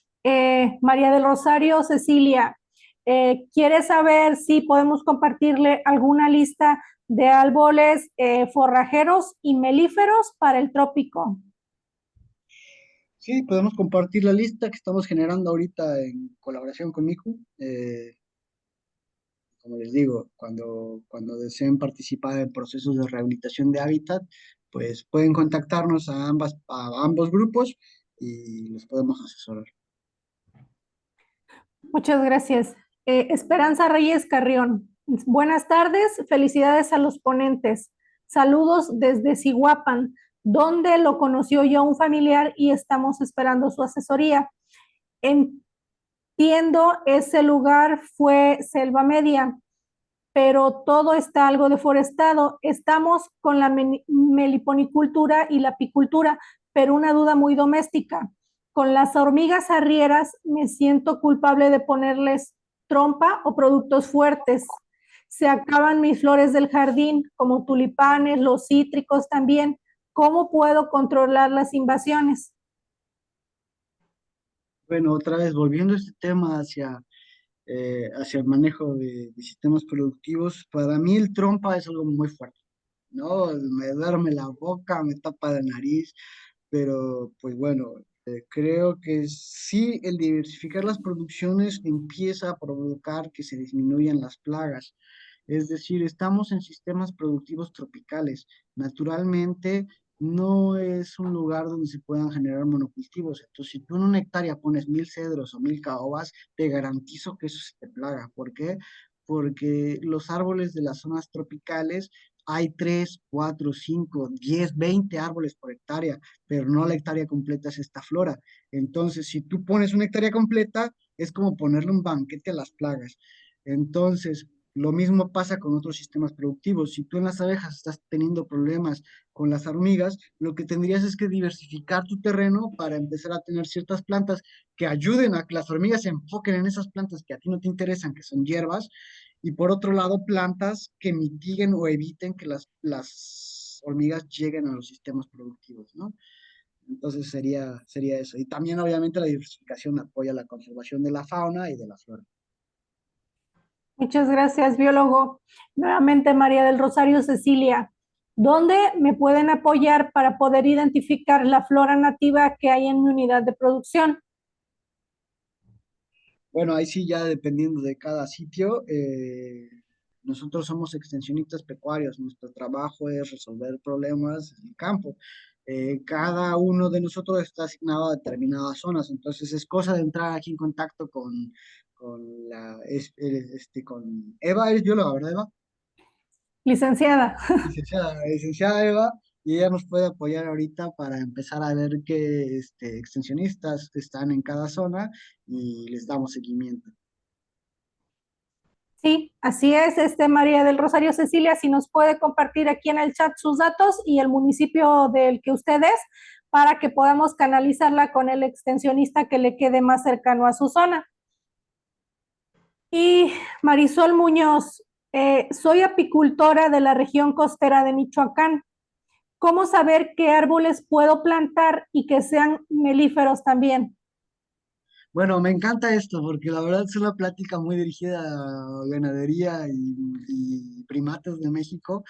María del Rosario Cecilia, quiere saber si podemos compartirle alguna lista de árboles forrajeros y melíferos para el trópico. Sí, podemos compartir la lista que estamos generando ahorita en colaboración con Miku. Como les digo, cuando deseen participar en procesos de rehabilitación de hábitat, pues pueden contactarnos a ambos grupos y los podemos asesorar. Muchas gracias. Esperanza Reyes Carrión. Buenas tardes, felicidades a los ponentes. Saludos desde Cihuapan, donde lo conoció ya un familiar y estamos esperando su asesoría. Entiendo, ese lugar fue selva media, pero todo está algo deforestado. Estamos con la meliponicultura y la apicultura, pero una duda muy doméstica. Con las hormigas arrieras me siento culpable de ponerles trompa o productos fuertes. Se acaban mis flores del jardín, como tulipanes, los cítricos también. ¿Cómo puedo controlar las invasiones? Bueno, otra vez volviendo a este tema hacia el manejo de sistemas productivos, para mí el trompa es algo muy fuerte, ¿no? Me duerme la boca, me tapa la nariz, pero pues bueno, creo que sí el diversificar las producciones empieza a provocar que se disminuyan las plagas. Es decir, estamos en sistemas productivos tropicales. Naturalmente, no es un lugar donde se puedan generar monocultivos. Entonces, si tú en una hectárea pones 1000 cedros o 1000 caobas, te garantizo que eso se te plaga. ¿Por qué? Porque los árboles de las zonas tropicales hay 3, 4, 5, 10, 20 árboles por hectárea, pero no la hectárea completa es esta flora. Entonces, si tú pones una hectárea completa, es como ponerle un banquete a las plagas. Entonces, lo mismo pasa con otros sistemas productivos. Si tú en las abejas estás teniendo problemas con las hormigas, lo que tendrías es que diversificar tu terreno para empezar a tener ciertas plantas que ayuden a que las hormigas se enfoquen en esas plantas que a ti no te interesan, que son hierbas, y por otro lado, plantas que mitiguen o eviten que las hormigas lleguen a los sistemas productivos, ¿no? Entonces sería eso. Y también, obviamente, la diversificación apoya la conservación de la fauna y de la flora. Muchas gracias, biólogo. Nuevamente, María del Rosario Cecilia. ¿Dónde me pueden apoyar para poder identificar la flora nativa que hay en mi unidad de producción? Bueno, ahí sí ya dependiendo de cada sitio, nosotros somos extensionistas pecuarios, nuestro trabajo es resolver problemas en el campo. Cada uno de nosotros está asignado a determinadas zonas, entonces es cosa de entrar aquí en contacto con Eva, es bióloga, ¿verdad, Eva? Licenciada. Licenciada Eva, y ella nos puede apoyar ahorita para empezar a ver qué extensionistas están en cada zona y les damos seguimiento. Sí, así es, María del Rosario Cecilia, si nos puede compartir aquí en el chat sus datos y el municipio del que usted es, para que podamos canalizarla con el extensionista que le quede más cercano a su zona. Y Marisol Muñoz, soy apicultora de la región costera de Michoacán. ¿Cómo saber qué árboles puedo plantar y que sean melíferos también? Bueno, me encanta esto porque la verdad es una plática muy dirigida a ganadería y primates de México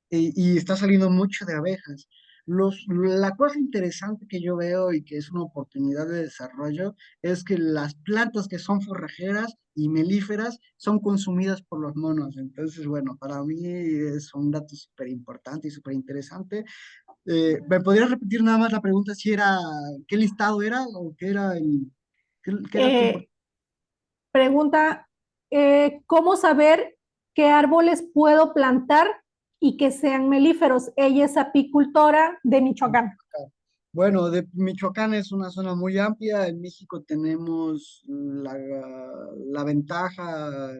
y está saliendo mucho de abejas. La cosa interesante que yo veo y que es una oportunidad de desarrollo es que las plantas que son forrajeras y melíferas son consumidas por los monos. Entonces, bueno, para mí es un dato súper importante y súper interesante. ¿Me podrías repetir nada más la pregunta si era, qué listado era o qué era qué dato Eh, Pregunta, ¿cómo saber qué árboles puedo plantar y que sean melíferos? Ella es apicultora de Michoacán. Bueno, de Michoacán es una zona muy amplia. En México tenemos la ventaja,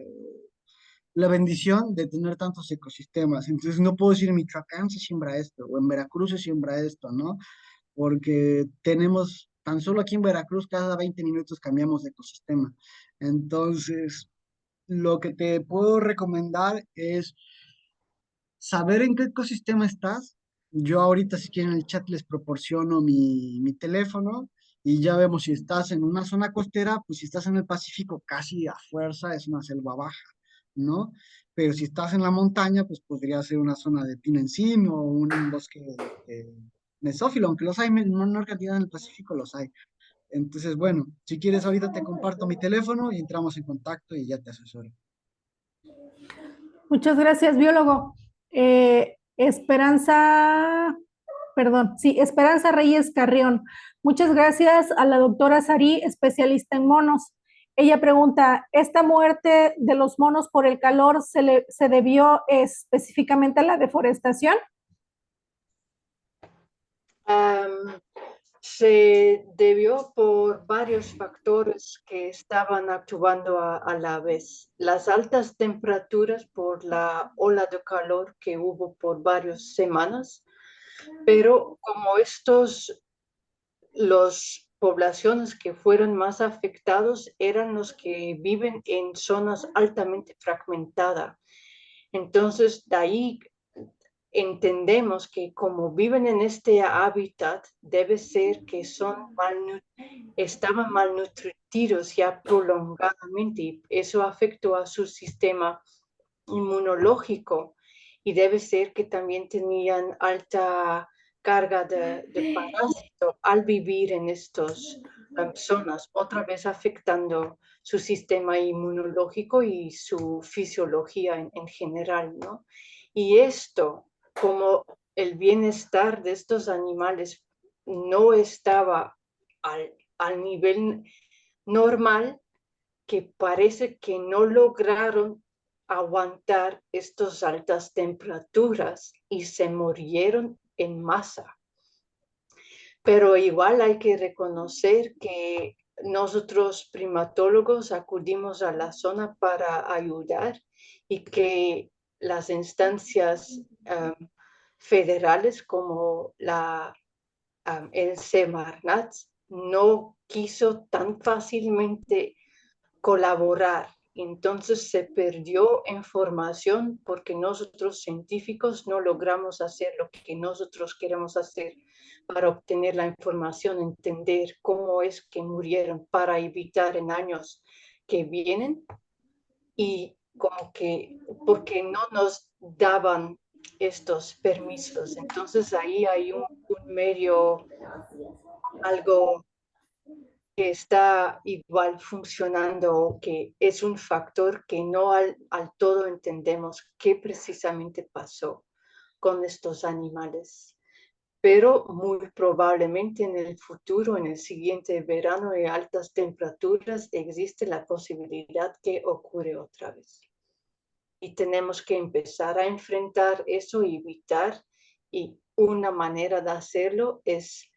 la bendición de tener tantos ecosistemas. Entonces no puedo decir en Michoacán se siembra esto o en Veracruz se siembra esto, ¿no? Porque tenemos, tan solo aquí en Veracruz, cada 20 minutos cambiamos de ecosistema. Entonces, lo que te puedo recomendar es saber en qué ecosistema estás. Yo ahorita, si quieren, en el chat les proporciono mi teléfono y ya vemos si estás en una zona costera, pues si estás en el Pacífico, casi a fuerza es una selva baja, ¿no? Pero si estás en la montaña, pues podría ser una zona de pino encino o un bosque mesófilo, aunque los hay en menor cantidad en el Pacífico, los hay. Entonces, bueno, si quieres, ahorita te comparto mi teléfono y entramos en contacto y ya te asesoro. Muchas gracias, biólogo. Esperanza Reyes Carrión. Muchas gracias a la doctora Sari, especialista en monos. Ella pregunta, ¿esta muerte de los monos por el calor se debió específicamente a la deforestación? Se debió por varios factores que estaban actuando a la vez. Las altas temperaturas por la ola de calor que hubo por varias semanas, pero como los poblaciones que fueron más afectados eran los que viven en zonas altamente fragmentadas. Entonces, de ahí entendemos que como viven en este hábitat, debe ser que estaban malnutridos ya prolongadamente y eso afectó a su sistema inmunológico y debe ser que también tenían alta carga de parásito al vivir en estas zonas, otra vez afectando su sistema inmunológico y su fisiología en general, ¿no? Y esto, como el bienestar de estos animales no estaba al nivel normal, que parece que no lograron aguantar estas altas temperaturas y se murieron en masa. Pero igual hay que reconocer que nosotros primatólogos acudimos a la zona para ayudar y que las instancias federales como el Semarnat no quiso tan fácilmente colaborar. Entonces se perdió información porque nosotros científicos no logramos hacer lo que nosotros queremos hacer para obtener la información, entender cómo es que murieron para evitar en años que vienen y como que porque no nos daban estos permisos. Entonces ahí hay un medio, algo que está igual funcionando o que es un factor que no al todo entendemos qué precisamente pasó con estos animales. Pero muy probablemente en el futuro, en el siguiente verano de altas temperaturas, existe la posibilidad que ocurre otra vez. Y tenemos que empezar a enfrentar eso y evitar, y una manera de hacerlo es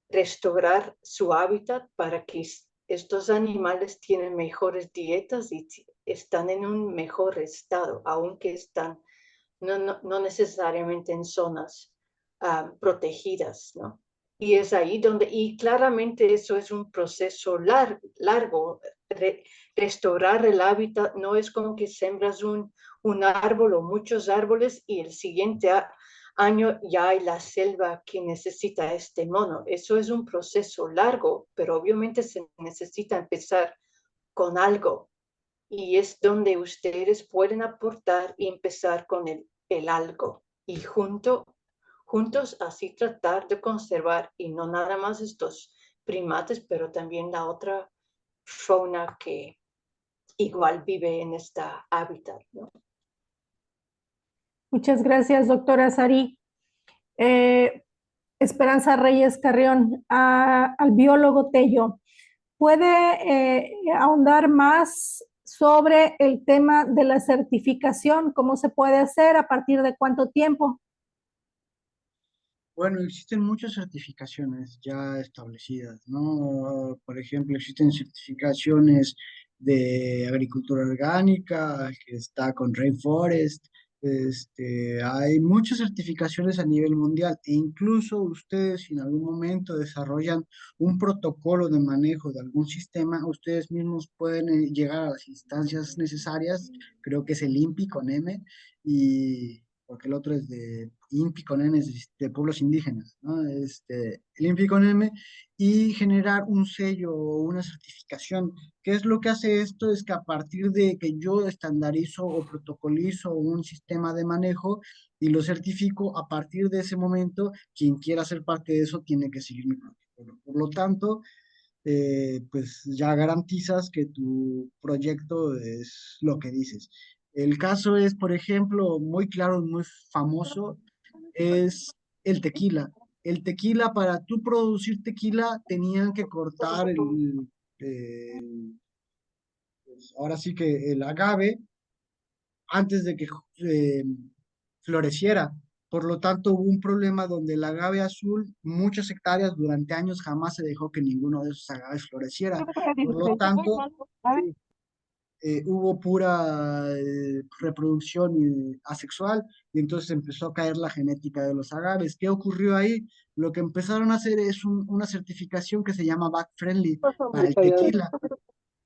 restaurar su hábitat para que estos animales tienen mejores dietas y están en un mejor estado, aunque están no necesariamente en zonas protegidas, ¿no? Y es ahí donde, y claramente eso es un proceso largo. Restaurar el hábitat no es como que sembras un árbol o muchos árboles y el siguiente año ya hay la selva que necesita este mono. Eso es un proceso largo, pero obviamente se necesita empezar con algo. Y es donde ustedes pueden aportar y empezar con el algo. Y juntos así tratar de conservar, y no nada más estos primates, pero también la otra fauna que igual vive en este hábitat, ¿no? Muchas gracias, doctora Sari. Esperanza Reyes Carrión, al biólogo Tello. ¿Puede ahondar más sobre el tema de la certificación? ¿Cómo se puede hacer? ¿A partir de cuánto tiempo? Bueno, existen muchas certificaciones ya establecidas, ¿no? Por ejemplo, existen certificaciones de agricultura orgánica, que está con Rainforest. Hay muchas certificaciones a nivel mundial e incluso ustedes si en algún momento desarrollan un protocolo de manejo de algún sistema, ustedes mismos pueden llegar a las instancias necesarias, creo que es el INPI con M, y porque el otro es de INPI con N, es de pueblos indígenas, ¿no? El INPI con M, y generar un sello o una certificación. ¿Qué es lo que hace esto? Es que a partir de que yo estandarizo o protocolizo un sistema de manejo y lo certifico, a partir de ese momento, quien quiera ser parte de eso tiene que seguir mi protocolo. Por lo tanto, pues ya garantizas que tu proyecto es lo que dices. El caso es, por ejemplo, muy claro, muy famoso, es el tequila. El tequila, para tú producir tequila, tenían que cortar pues, ahora sí que el agave antes de que eh, floreciera. Por lo tanto, hubo un problema donde el agave azul, muchas hectáreas durante años jamás se dejó que ninguno de esos agaves floreciera. Por lo tanto, sí, hubo pura reproducción asexual y entonces empezó a caer la genética de los agaves. ¿Qué ocurrió ahí? Lo que empezaron a hacer es una certificación que se llama Bat Friendly para el tequila.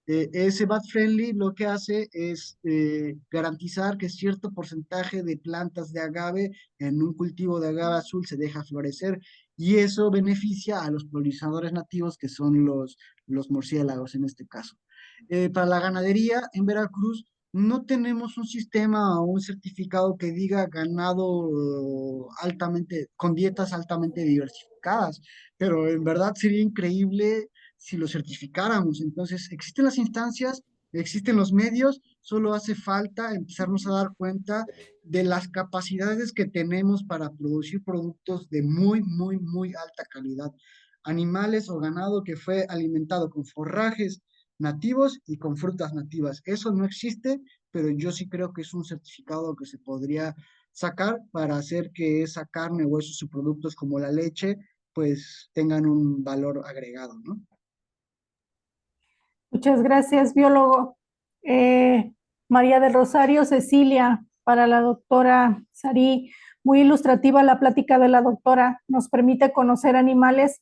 Ese Bat Friendly lo que hace es garantizar que cierto porcentaje de plantas de agave en un cultivo de agave azul se deja florecer y eso beneficia a los polinizadores nativos que son los murciélagos en este caso. Para la ganadería en Veracruz no tenemos un sistema o un certificado que diga ganado altamente, con dietas altamente diversificadas, pero en verdad sería increíble si lo certificáramos. Entonces, existen las instancias, existen los medios, solo hace falta empezarnos a dar cuenta de las capacidades que tenemos para producir productos de muy, muy, muy alta calidad. Animales o ganado que fue alimentado con forrajes nativos y con frutas nativas. Eso no existe, pero yo sí creo que es un certificado que se podría sacar para hacer que esa carne o esos subproductos como la leche pues tengan un valor agregado, ¿no? Muchas gracias, biólogo. María del Rosario Cecilia, para la doctora Sarí. Muy ilustrativa la plática de la doctora. Nos permite conocer animales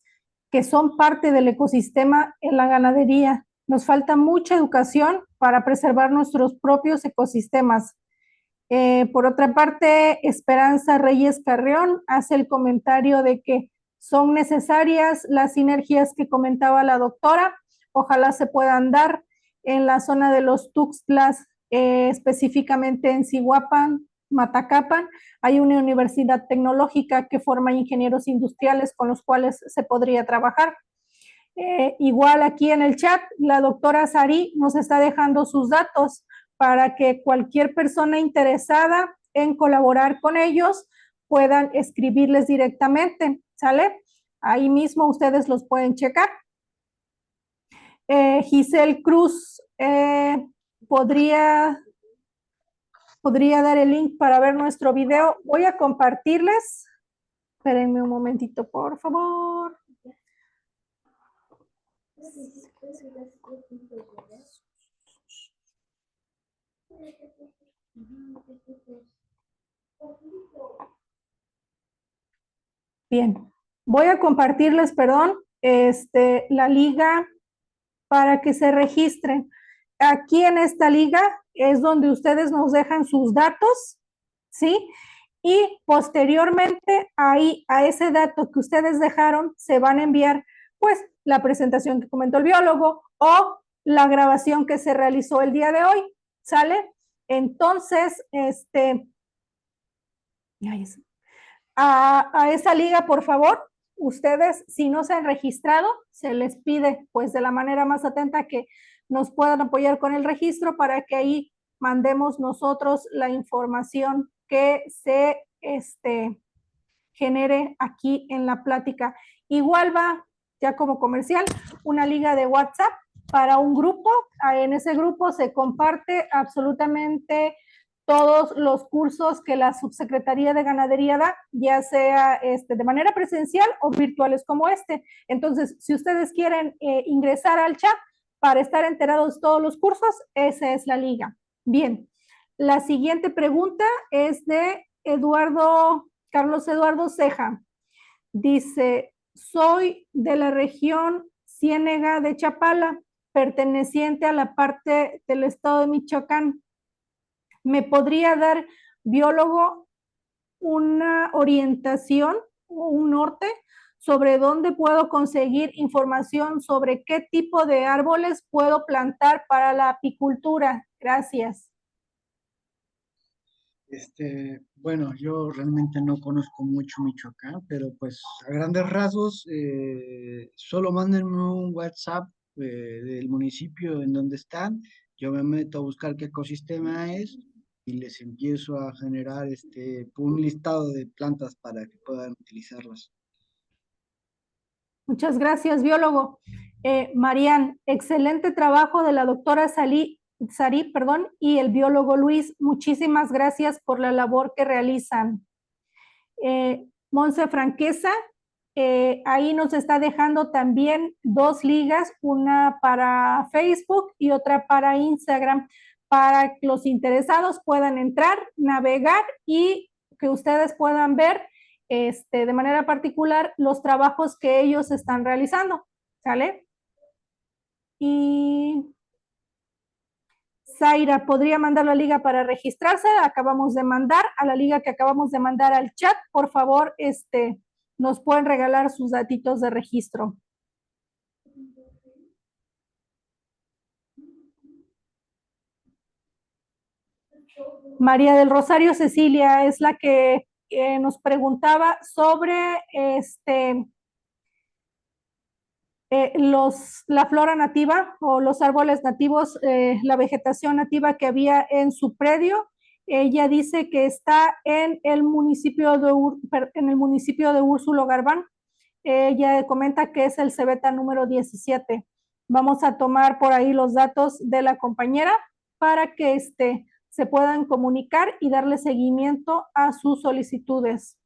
que son parte del ecosistema en la ganadería. Nos falta mucha educación para preservar nuestros propios ecosistemas. Por otra parte, Esperanza Reyes Carrión hace el comentario de que son necesarias las sinergias que comentaba la doctora. Ojalá se puedan dar en la zona de los Tuxtlas, específicamente en Zihuapan, Matacapan. Hay una universidad tecnológica que forma ingenieros industriales con los cuales se podría trabajar. Igual aquí en el chat, la doctora Sarí nos está dejando sus datos para que cualquier persona interesada en colaborar con ellos puedan escribirles directamente, ¿sale? Ahí mismo ustedes los pueden checar. Giselle Cruz, ¿podría dar el link para ver nuestro video? Voy a compartirles. Espérenme un momentito, por favor. Bien, voy a compartirles, perdón, la liga para que se registren. Aquí en esta liga es donde ustedes nos dejan sus datos, ¿sí? Y posteriormente ahí a ese dato que ustedes dejaron se van a enviar pues la presentación que comentó el biólogo o la grabación que se realizó el día de hoy, ¿sale? Entonces, a esa liga, por favor, ustedes, si no se han registrado, se les pide, pues de la manera más atenta que nos puedan apoyar con el registro para que ahí mandemos nosotros la información que se genere aquí en la plática. Igual va, ya como comercial, una liga de WhatsApp para un grupo. En ese grupo se comparte absolutamente todos los cursos que la Subsecretaría de Ganadería da, ya sea de manera presencial o virtuales como este. Entonces, si ustedes quieren ingresar al chat para estar enterados de todos los cursos, esa es la liga. Bien, la siguiente pregunta es de Carlos Eduardo Ceja. Dice, soy de la región Ciénega de Chapala, perteneciente a la parte del estado de Michoacán. ¿Me podría dar, biólogo, una orientación o un norte sobre dónde puedo conseguir información sobre qué tipo de árboles puedo plantar para la apicultura? Gracias. Bueno, yo realmente no conozco mucho Michoacán, pero pues a grandes rasgos, solo mándenme un WhatsApp del municipio en donde están, yo me meto a buscar qué ecosistema es y les empiezo a generar un listado de plantas para que puedan utilizarlas. Muchas gracias, biólogo. Marian, excelente trabajo de la doctora Sarí, y el biólogo Luis. Muchísimas gracias por la labor que realizan. Monse Franquesa, ahí nos está dejando también 2 ligas, una para Facebook y otra para Instagram, para que los interesados puedan entrar, navegar y que ustedes puedan ver de manera particular los trabajos que ellos están realizando, ¿sale? Y Zaira, ¿podría mandar la liga para registrarse? Acabamos de mandar a la liga que acabamos de mandar al chat. Por favor, nos pueden regalar sus datitos de registro. María del Rosario Cecilia es la que nos preguntaba sobre la flora nativa o los árboles nativos, la vegetación nativa que había en su predio. Ella dice que está en el municipio de Úrsulo Garbán. Ella comenta que es el cebeta número 17. Vamos a tomar por ahí los datos de la compañera para que se puedan comunicar y darle seguimiento a sus solicitudes.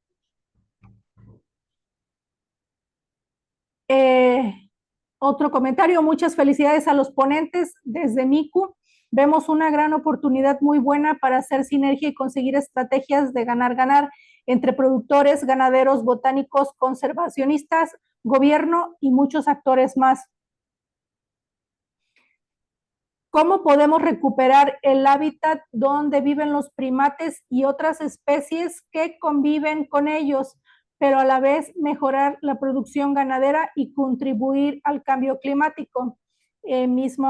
Otro comentario, muchas felicidades a los ponentes desde MICU. Vemos una gran oportunidad muy buena para hacer sinergia y conseguir estrategias de ganar-ganar entre productores, ganaderos, botánicos, conservacionistas, gobierno y muchos actores más. ¿Cómo podemos recuperar el hábitat donde viven los primates y otras especies que conviven con ellos, pero a la vez mejorar la producción ganadera y contribuir al cambio climático? Mismo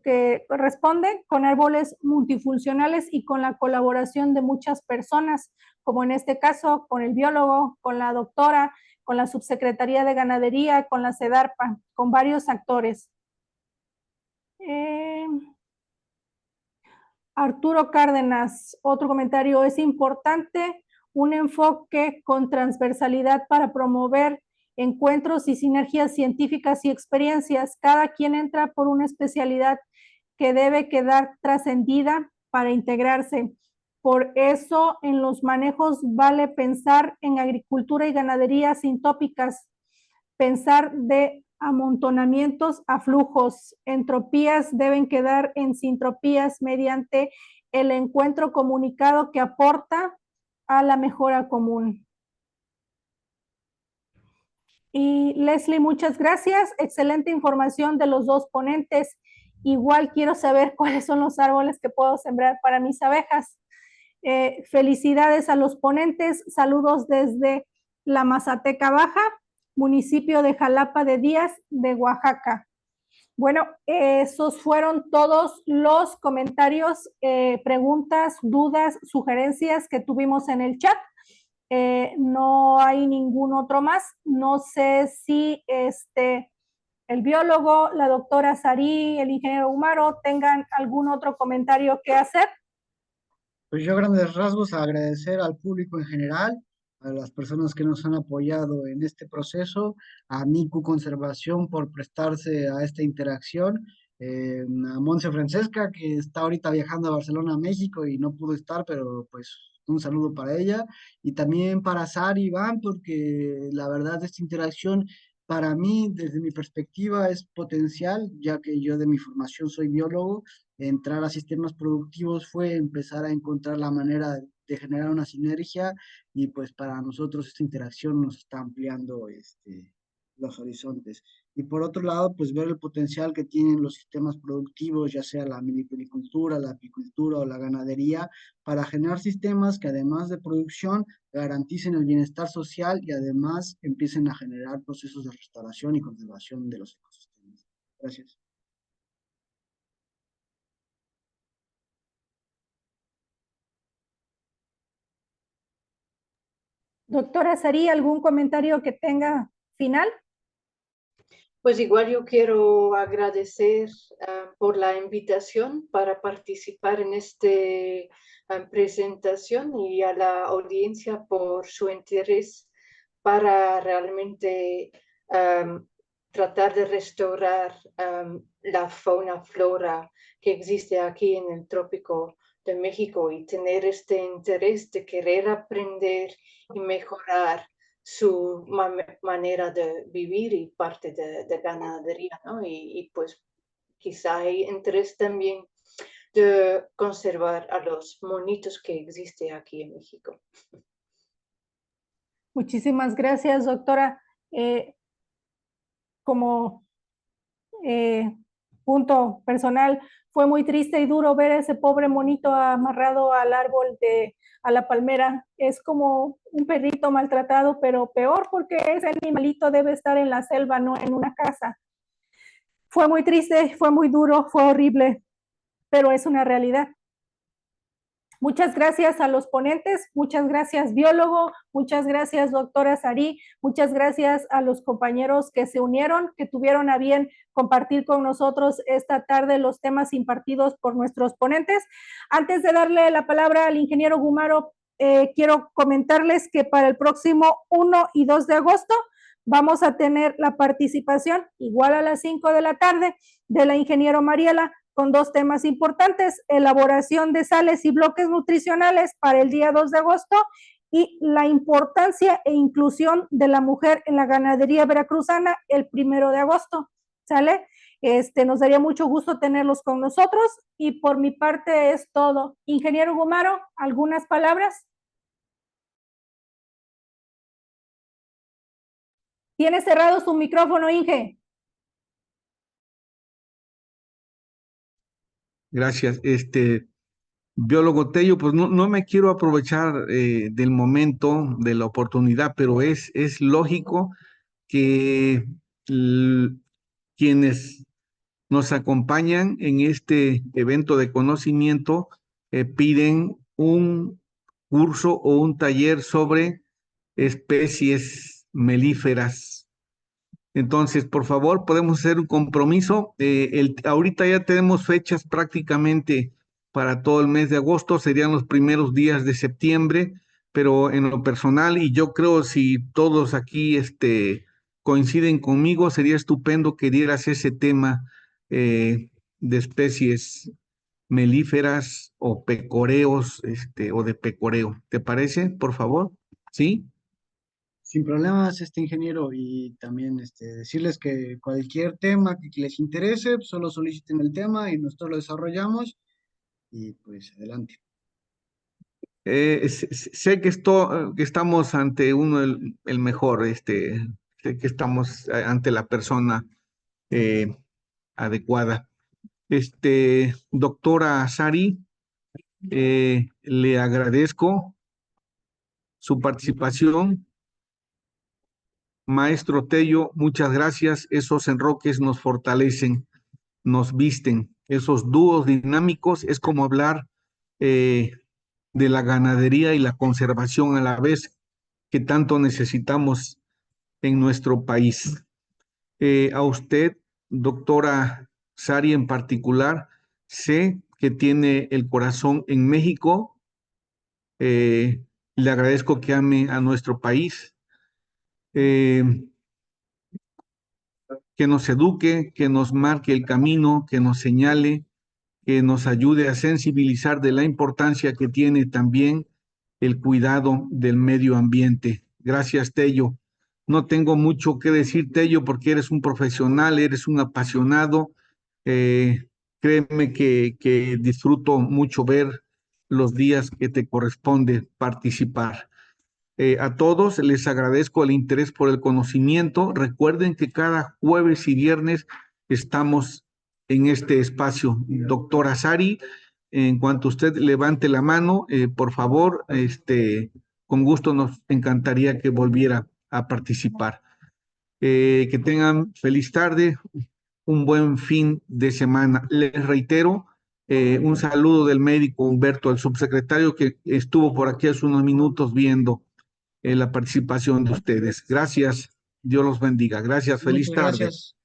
que responde con árboles multifuncionales y con la colaboración de muchas personas, como en este caso con el biólogo, con la doctora, con la subsecretaría de ganadería, con la SEDARPA, con varios actores. Arturo Cárdenas, otro comentario, es importante un enfoque con transversalidad para promover encuentros y sinergias científicas y experiencias. Cada quien entra por una especialidad que debe quedar trascendida para integrarse. Por eso, en los manejos vale pensar en agricultura y ganadería sintópicas, pensar de amontonamientos a flujos. Entropías deben quedar en sintropías mediante el encuentro comunicado que aporta a la mejora común. Y Leslie, muchas gracias. Excelente información de los 2 ponentes. Igual quiero saber cuáles son los árboles que puedo sembrar para mis abejas. Felicidades a los ponentes. Saludos desde la Mazateca Baja, municipio de Jalapa de Díaz, de Oaxaca. Bueno, esos fueron todos los comentarios, preguntas, dudas, sugerencias que tuvimos en el chat. No hay ningún otro más. No sé si el biólogo, la doctora Sarí, el ingeniero Umaro tengan algún otro comentario que hacer. Pues yo a grandes rasgos agradecer al público en general, a las personas que nos han apoyado en este proceso, a MICU Conservación por prestarse a esta interacción, a Monse Francesca que está ahorita viajando a Barcelona, México y no pudo estar, pero pues un saludo para ella, y también para Sara y Iván, porque la verdad esta interacción para mí, desde mi perspectiva, es potencial, ya que yo de mi formación soy biólogo. Entrar a sistemas productivos fue empezar a encontrar la manera de generar una sinergia, y pues para nosotros esta interacción nos está ampliando los horizontes. Y por otro lado, pues ver el potencial que tienen los sistemas productivos, ya sea la minipericultura, la apicultura o la ganadería, para generar sistemas que además de producción garanticen el bienestar social y además empiecen a generar procesos de restauración y conservación de los ecosistemas. Gracias. Doctora Sarí, ¿algún comentario que tenga final? Pues igual yo quiero agradecer por la invitación para participar en esta presentación, y a la audiencia por su interés para realmente tratar de restaurar la fauna, flora que existe aquí en el trópico de México y tener este interés de querer aprender y mejorar su manera de vivir y parte de ganadería, ¿no? Y pues quizá hay interés también de conservar a los monitos que existen aquí en México. Muchísimas gracias, doctora. Como punto personal, fue muy triste y duro ver a ese pobre monito amarrado al árbol a la palmera. Es como un perrito maltratado, pero peor porque ese animalito debe estar en la selva, no en una casa. Fue muy triste, fue muy duro, fue horrible, pero es una realidad. Muchas gracias a los ponentes, muchas gracias biólogo, muchas gracias doctora Sari, muchas gracias a los compañeros que se unieron, que tuvieron a bien compartir con nosotros esta tarde los temas impartidos por nuestros ponentes. Antes de darle la palabra al ingeniero Gumaro, quiero comentarles que para el próximo 1 y 2 de agosto vamos a tener la participación, igual a las 5 de la tarde, de la ingeniero Mariela, con dos temas importantes: elaboración de sales y bloques nutricionales para el día 2 de agosto y la importancia e inclusión de la mujer en la ganadería veracruzana el 1 de agosto. ¿Sale? Nos daría mucho gusto tenerlos con nosotros y por mi parte es todo. Ingeniero Gumaro, ¿algunas palabras? Tiene cerrado su micrófono, Inge. Gracias. Biólogo Tello, pues no me quiero aprovechar del momento, de la oportunidad, pero es lógico que quienes nos acompañan en este evento de conocimiento piden un curso o un taller sobre especies melíferas. Entonces, por favor, podemos hacer un compromiso. Ahorita ya tenemos fechas prácticamente para todo el mes de agosto, serían los primeros días de septiembre, pero en lo personal, y yo creo si todos aquí coinciden conmigo, sería estupendo que dieras ese tema de especies melíferas o pecoreos, o de pecoreo. ¿Te parece, por favor? ¿Sí? Sin problemas, ingeniero, y también decirles que cualquier tema que les interese, solo soliciten el tema y nosotros lo desarrollamos y pues adelante. Sé que estamos ante el mejor, sé que estamos ante la persona adecuada. Doctora Sari, le agradezco su participación. Maestro Tello, muchas gracias. Esos enroques nos fortalecen, nos visten. Esos dúos dinámicos es como hablar de la ganadería y la conservación a la vez que tanto necesitamos en nuestro país. A usted, doctora Sari en particular, sé que tiene el corazón en México. Le agradezco que ame a nuestro país, que nos eduque, que nos marque el camino, que nos señale, que nos ayude a sensibilizar de la importancia que tiene también el cuidado del medio ambiente. Gracias, Tello. No tengo mucho que decir, Tello, porque eres un profesional, eres un apasionado. Créeme que disfruto mucho ver los días que te corresponde participar. A todos les agradezco el interés por el conocimiento. Recuerden que cada jueves y viernes estamos en este espacio. Doctora Sari, en cuanto usted levante la mano, por favor, con gusto nos encantaría que volviera a participar. Que tengan feliz tarde, un buen fin de semana. Les reitero, un saludo del médico Humberto, el subsecretario que estuvo por aquí hace unos minutos viendo la participación de ustedes. Gracias, Dios los bendiga. Gracias, feliz Muchas tarde. gracias.